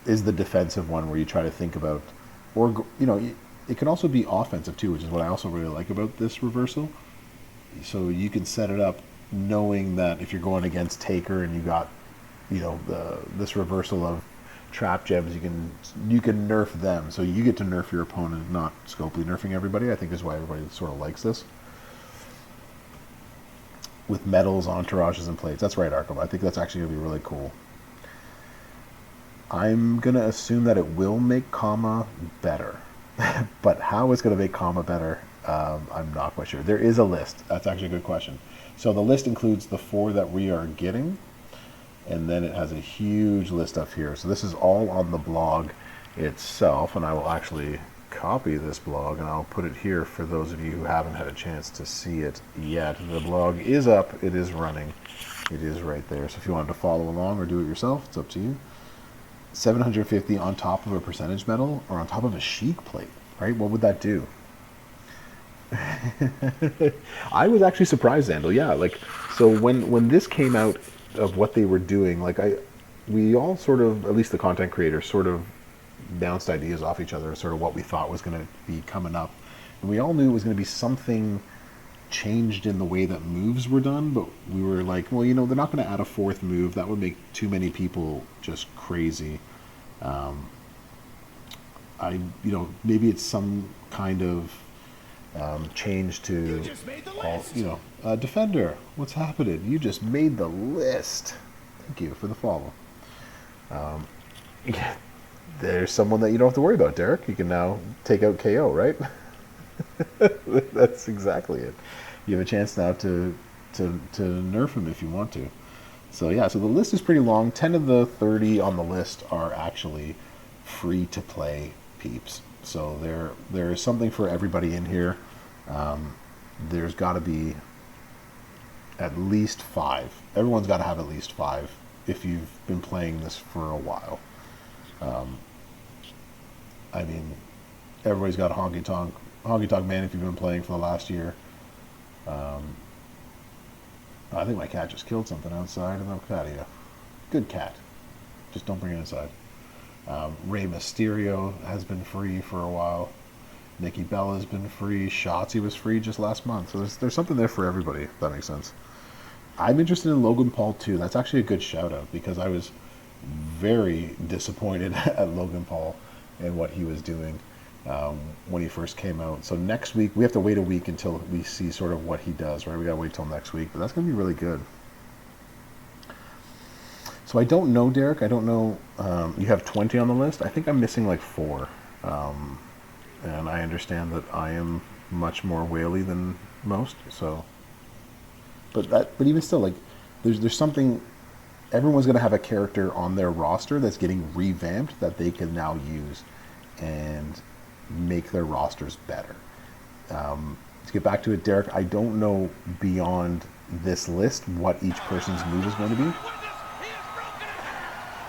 the defensive one where you try to think about, or it can also be offensive too, which is what I also really like about this reversal. So you can set it up knowing that if you're going against Taker and you got this reversal of trap gems, you can nerf them, so you get to nerf your opponent, not Scopely nerfing everybody. I think is why everybody sort of likes this. With medals, entourages, and plates. That's right, Arkham. I think that's actually going to be really cool. I'm going to assume that it will make Kama better. But how it's going to make Kama better, I'm not quite sure. There is a list. That's actually a good question. So the list includes the 4 that we are getting. And then it has a huge list up here. So this is all on the blog itself. And I will actually copy this blog and I'll put it here for those of you who haven't had a chance to see it yet. The blog is up. It is running. It is right there. So if you wanted to follow along or do it yourself, it's up to you. 750 on top of a percentage medal or on top of a Sheik plate, right? What would that do? I was actually surprised, Andel. Yeah, like, so when this came out of what they were doing, like we all sort of, at least the content creators, sort of bounced ideas off each other, sort of what we thought was going to be coming up, and we all knew it was going to be something changed in the way that moves were done. But we were like, well, they're not going to add a 4th move. That would make too many people just crazy. Maybe it's some kind of change to all, Defender, what's happening? You just made the list. Thank you for the follow. There's someone that you don't have to worry about, Derek. You can now take out KO, right? That's exactly it. You have a chance now to nerf him if you want to. So yeah, so the list is pretty long. 10 of the 30 on the list are actually free to play peeps. So there is something for everybody in here. There's got to be at least 5. Everyone's got to have at least 5 if you've been playing this for a while. I mean, everybody's got a Honky Tonk Man if you've been playing for the last year. I think my cat just killed something outside. I'm out of here. Good cat. Just don't bring it inside. Rey Mysterio has been free for a while. Nikki Bella has been free. Shotzi was free just last month. So there's something there for everybody, if that makes sense. I'm interested in Logan Paul too. That's actually a good shout out because I was very disappointed at Logan Paul and what he was doing. when he first came out. So next week, we have to wait a week until we see sort of what he does, right? We got to wait till next week, but that's going to be really good. So I don't know, Derek. I don't know. You have 20 on the list. I think I'm missing like 4. And I understand that I am much more whaley than most. So, but even still, like, there's something. Everyone's going to have a character on their roster that's getting revamped that they can now use and make their rosters better. To get back to it, Derek, I don't know beyond this list what each person's move is going to be.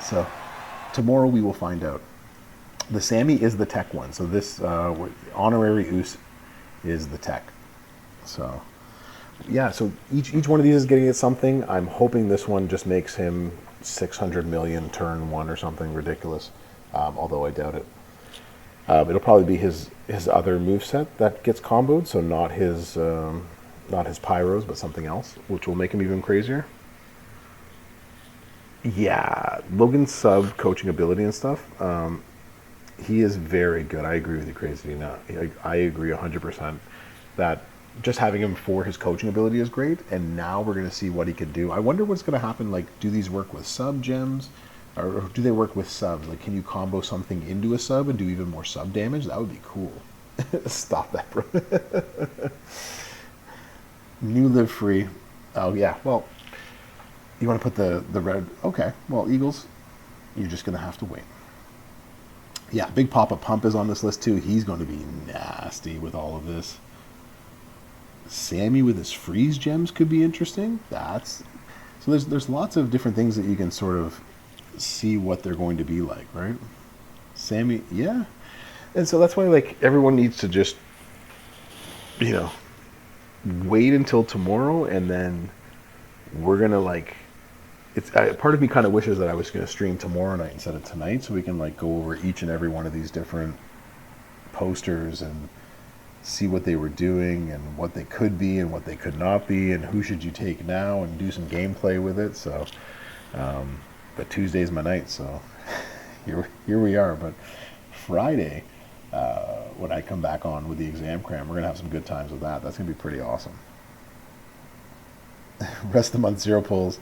So tomorrow we will find out. The Sammy is the tech one. So this honorary Us is the tech. So yeah, so each one of these is getting something. I'm hoping this one just makes him 600 million turn 1 or something ridiculous. Although I doubt it. It'll probably be his other moveset that gets comboed, so not his pyros, but something else, which will make him even crazier. Yeah, Logan's sub coaching ability and stuff. He is very good. I agree with you, Crazy. No, I agree 100% that just having him for his coaching ability is great. And now we're going to see what he can do. I wonder what's going to happen. Like, do these work with sub gems, or do they work with subs? Like, can you combo something into a sub and do even more sub damage? That would be cool. Stop that, bro. New live free. Oh yeah. Well, you want to put the red? Okay. Well, Eagles, you're just going to have to wait. Yeah, Big Papa Pump is on this list too. He's going to be nasty with all of this. Sammy with his freeze gems could be interesting. So there's lots of different things that you can sort of see what they're going to be like, right? Sammy, yeah. And so that's why, like, everyone needs to just, wait until tomorrow, and then we're gonna, like, part of me kind of wishes that I was going to stream tomorrow night instead of tonight, so we can, like, go over each and every one of these different posters and see what they were doing and what they could be and what they could not be and who should you take now and do some gameplay with it. So but Tuesday's my night, so here we are. But Friday, when I come back on with the exam cram, we're gonna have some good times with that. That's gonna be pretty awesome. Rest of the month, 0 pulls.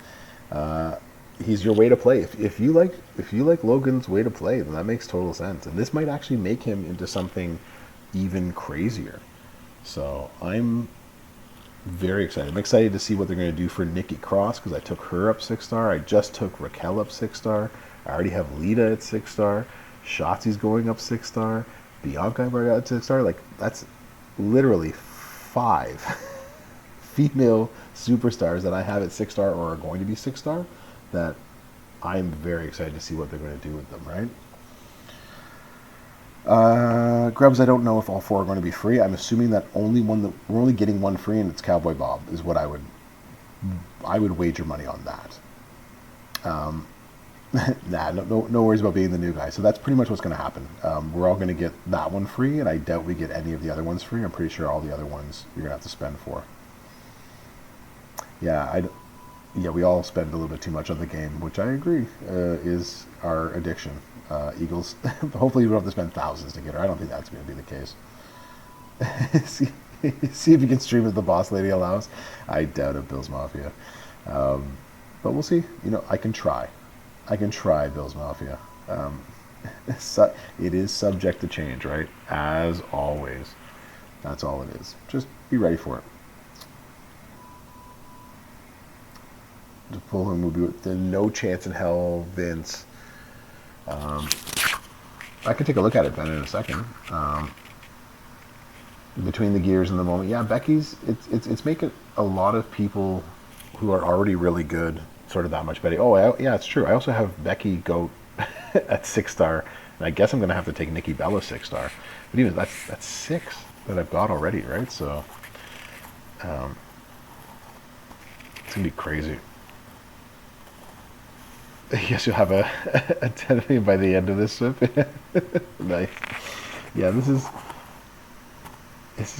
He's your way to play. If you like Logan's way to play, then that makes total sense. And this might actually make him into something even crazier. So I'm very excited. I'm excited to see what they're going to do for Nikki Cross, because I took her up 6-star. I just took Raquel up 6-star. I already have Lita at 6-star. Shotzi's going up 6-star. Bianca I already got at 6-star. Like, that's literally 5 female superstars that I have at 6-star or are going to be 6-star that I'm very excited to see what they're going to do with them, right? Grubs, I don't know if all 4 are going to be free. I'm assuming that we're only getting 1 free, and it's Cowboy Bob is what I would wager money on that. Nah, no worries about being the new guy. So that's pretty much what's going to happen. We're all going to get that one free, and I doubt we get any of the other ones free. I'm pretty sure all the other ones you're going to have to spend for. Yeah, we all spend a little bit too much on the game, which I agree is our addiction. Eagles, hopefully you don't have to spend thousands to get her. I don't think that's going to be the case. see if you can stream as the boss lady allows. I doubt it, Bills Mafia. But we'll see. I can try. Bills Mafia. It is subject to change, right? As always. That's all it is. Just be ready for it. To pull him would be with the no chance in hell, Vince. I can take a look at it, Ben, in a second. Between the gears and the moment, yeah, Becky's it's making a lot of people who are already really good sort of that much better. Oh, yeah, it's true. I also have Becky go at 6-star, and I guess I'm gonna have to take Nikki Bella 6-star. But even that's 6 that I've got already, right? So it's gonna be crazy. Yes, you'll have a 10 million by the end of this trip. Nice. Yeah, this is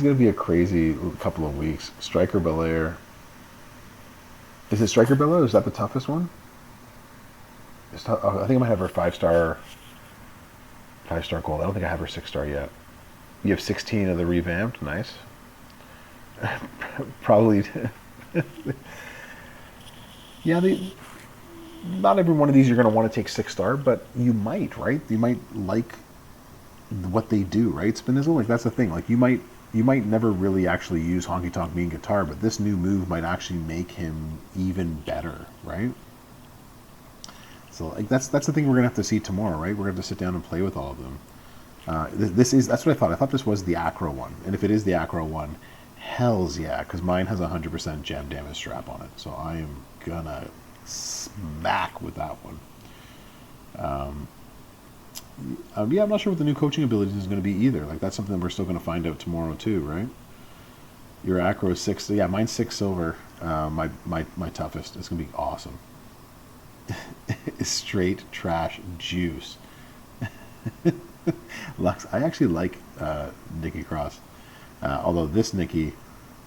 going to be a crazy couple of weeks. Striker Belair. Is it Striker Belair? Is that the toughest one? I think I might have her 5-star gold. I don't think I have her 6-star yet. You have 16 of the revamped. Nice. Probably. Yeah, not every one of these you're going to want to take 6-star, but you might, right? You might like what they do, right? Spinizzle, like that's the thing. Like you might never really actually use Honky Tonk Mean Guitar, but this new move might actually make him even better, right? So like that's the thing we're gonna have to see tomorrow, right? We're gonna have to sit down and play with all of them. That's what I thought. I thought this was the Acro one, and if it is the Acro one, hell's yeah, because mine has 100% gem damage strap on it, so I am gonna smack with that one. Yeah, I'm not sure what the new coaching abilities is going to be either. Like that's something we're still going to find out tomorrow too, right? Your Acro is 6. Yeah, mine's 6 silver. My toughest. It's going to be awesome. Straight trash juice. Lux, I actually like Nikki Cross. Although this Nikki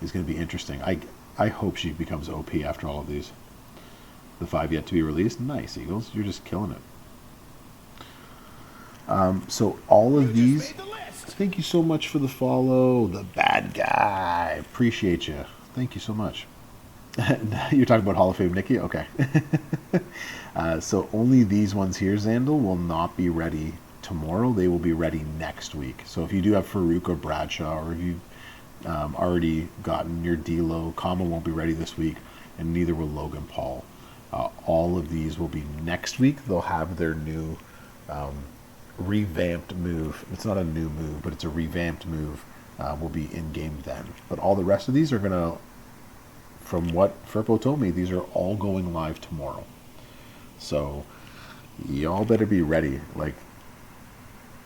is going to be interesting. I hope she becomes OP after all of these. The 5 yet to be released. Nice, Eagles. You're just killing it. So all of these, thank you so much for the follow, the bad guy. Appreciate you. Thank you so much. You're talking about Hall of Fame Nikki? Okay. So only these ones here, Zandal, will not be ready tomorrow. They will be ready next week. So if you do have Farouk or Bradshaw, or if you've already gotten your D-Lo, Kama won't be ready this week, and neither will Logan Paul. All of these will be next week. They'll have their new revamped move. It's not a new move, but it's a revamped move. Will be in game then. But all the rest of these are gonna, from what Furpo told me, these are all going live tomorrow. So y'all better be ready. Like,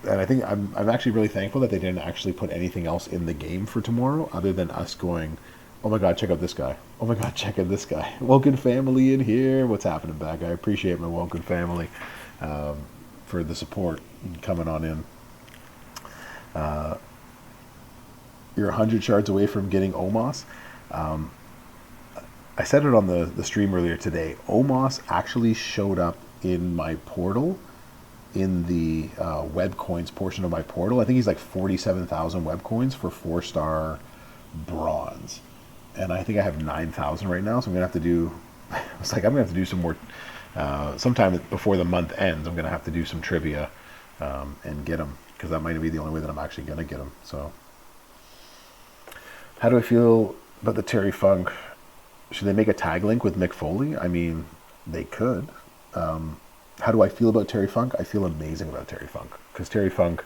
and I think I'm actually really thankful that they didn't actually put anything else in the game for tomorrow, other than us going, oh my god, check out this guy. Oh my god, check out this guy. Woken family in here. What's happening, bad guy? I appreciate my Woken family for the support coming on in. You're 100 shards away from getting Omos. I said it on the stream earlier today. Omos actually showed up in my portal, in the web coins portion of my portal. I think he's like 47,000 web coins for 4-star bronze. And I think I have 9,000 right now, so I'm going to have to do... It's like I'm going to have to do some more... sometime before the month ends, I'm going to have to do some trivia and get him, because that might be the only way that I'm actually going to get him. So, how do I feel about the Terry Funk? Should they make a tag link with Mick Foley? I mean, they could. How do I feel about Terry Funk? I feel amazing about Terry Funk, because Terry Funk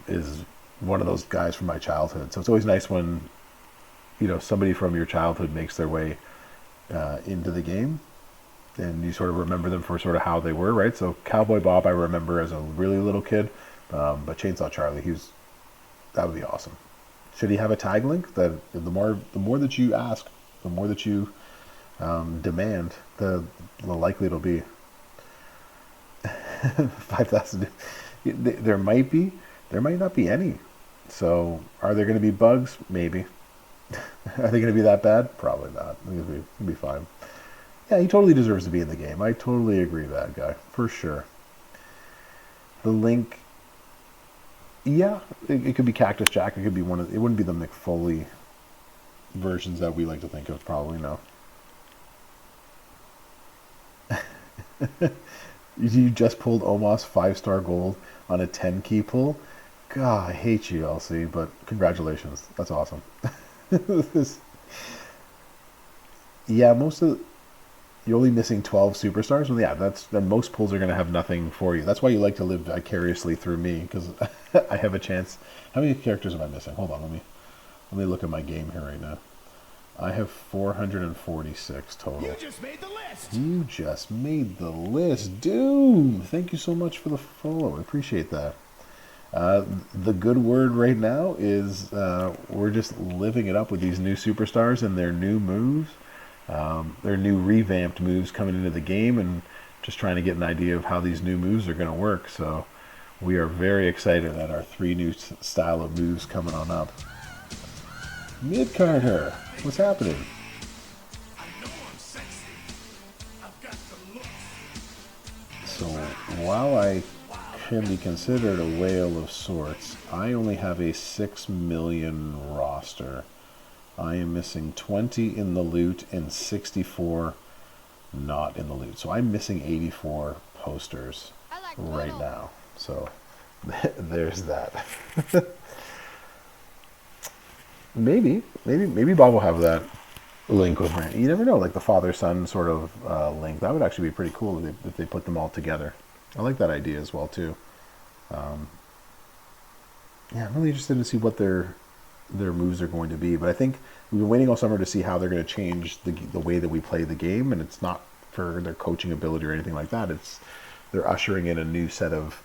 is one of those guys from my childhood. So it's always nice when, you know, somebody from your childhood makes their way into the game, and you sort of remember them for sort of how they were, right? So Cowboy Bob I remember as a really little kid, but Chainsaw Charlie, that would be awesome. Should he have a tag link? That the more that you ask, the more that you demand, the likely it'll be. 5,000. There might be, there might not be any. So are there going to be bugs? Maybe. Are they going to be that bad? Probably not. I think it'll be fine. Yeah, he totally deserves to be in the game. I totally agree with that guy, for sure. The link, yeah, it could be Cactus Jack. It could be it wouldn't be the Mick Foley versions that we like to think of, probably, no. You just pulled Omos 5-star gold on a 10 key pull? God, I hate you, LC, but congratulations. That's awesome. Yeah, you're only missing 12 superstars. Well, yeah, then most pulls are going to have nothing for you. That's why you like to live vicariously through me, because I have a chance. How many characters am I missing? Hold on, let me look at my game here right now. I have 446 total. You just made the list. You just made the list. Doom! Thank you so much for the follow. I appreciate that. The good word right now is we're just living it up with these new superstars and their new moves. Their new revamped moves coming into the game, and just trying to get an idea of how these new moves are going to work. So we are very excited at our 3 new style of moves coming on up. Mid-Carter, what's happening? I know I'm sexy. I've got the look. So while I can be considered a whale of sorts. I only have a 6 million roster. I am missing 20 in the loot and 64 not in the loot. So I'm missing 84 posters right now. So there's that. maybe Bob will have that link with me. You never know, like the father-son sort of link. That would actually be pretty cool if they put them all together. I like that idea as well too. Yeah, I'm really interested to see what their moves are going to be. But I think we've been waiting all summer to see how they're going to change the way that we play the game, and it's not for their coaching ability or anything like that. It's they're ushering in a new set of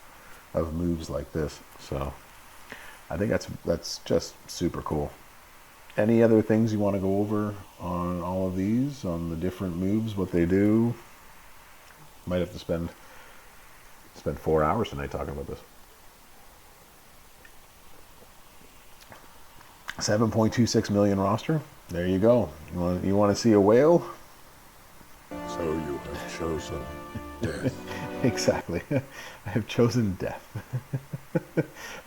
moves like this. So I think that's just super cool. Any other things you want to go over on all of these, on the different moves, what they do? Might have to spend 4 hours tonight talking about this. 7.26 million roster. There you go. You want to see a whale? So you have chosen death. Exactly. I have chosen death.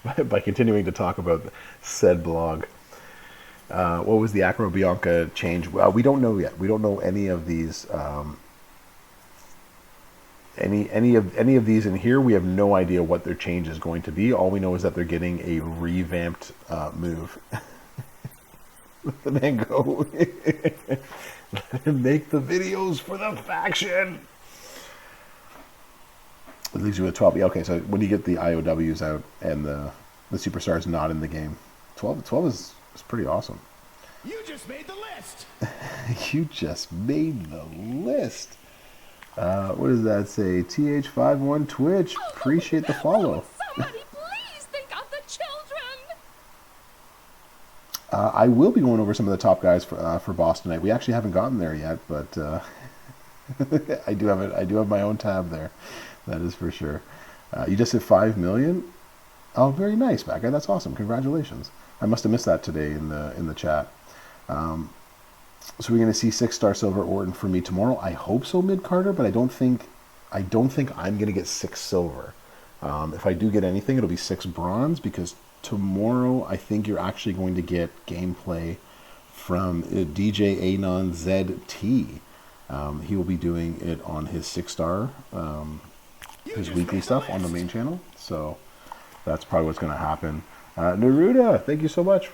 by continuing to talk about said blog. What was the Acro Bianca change? We don't know yet. We don't know any of these. Any of these in here. We have no idea what their change is going to be. All we know is that they're getting a revamped move. Let the man go. Let him make the videos for the faction. It leaves you with 12. Yeah, okay, so when you get the IOWs out and the superstars not in the game, 12 is pretty awesome. You just made the list. You just made the list. What does that say? TH51 Twitch. Appreciate the follow. Somebody please think of the children. I will be going over some of the top guys for Boston tonight. We actually haven't gotten there yet, but I do have it. I do have my own tab there. That is for sure. You just hit 5 million. Oh, very nice, Matt guy. That's awesome. Congratulations. I must have missed that today in the chat. So we're going to see 6-star silver Orton for me tomorrow. I hope so, Mid Carter, but I don't think I'm going to get 6 silver. If I do get anything, it'll be 6 bronze, because tomorrow I think you're actually going to get gameplay from DJ Anon ZT. He will be doing it on his 6-star, his weekly stuff on the main channel. So that's probably what's going to happen. Neruda, thank you so much.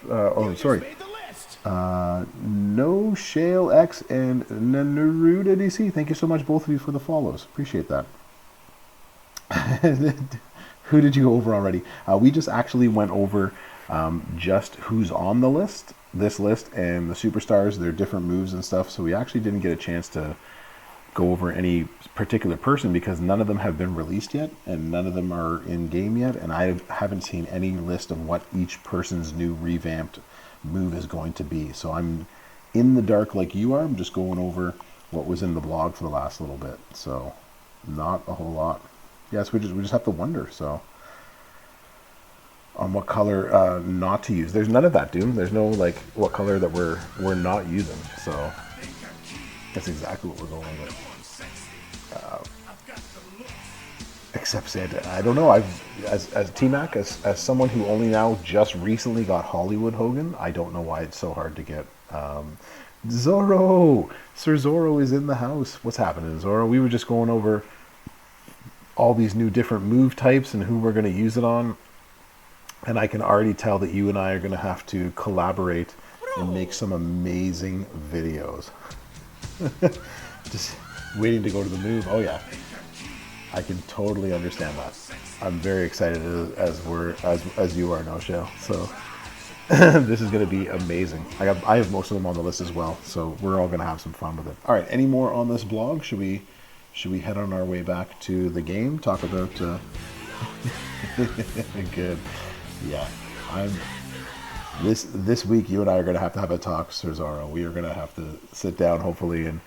No Shale X and Neruda DC, thank you so much, both of you, for the follows. Appreciate that. Who did you go over already? We just actually went over just who's on the list, this list, and the superstars, their different moves and stuff. So we actually didn't get a chance to go over any particular person because none of them have been released yet and none of them are in game yet, and I haven't seen any list of what each person's new revamped move is going to be. So I'm in the dark like you are. I'm just going over what was in the blog for the last little bit. So not a whole lot. Yes, we just have to wonder. So on what color not to use. There's none of that, Doom. There's no like what color that we're not using. So that's exactly what we're going with. Except Santa. I don't know. As T-Mac, as someone who only now just recently got Hollywood Hogan, I don't know why it's so hard to get. Zorro! Sir Zorro is in the house. What's happening, Zorro? We were just going over all these new different move types and who we're going to use it on. And I can already tell that you and I are going to have to collaborate and make some amazing videos. Just waiting to go to the move. Oh yeah. I can totally understand that. I'm very excited as you are, No Shell. So this is going to be amazing. I have most of them on the list as well, so we're all going to have some fun with it. All right, any more on this blog? Should we head on our way back to the game? Talk about good. Yeah, this week you and I are going to have a talk, Sir Zorro. We are going to have to sit down hopefully and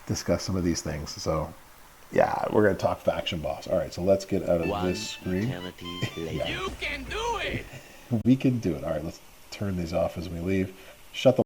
discuss some of these things. So. Yeah, we're going to talk Faction Boss. All right, so let's get out of this screen. You can do it! We can do it. All right, let's turn these off as we leave. Shut the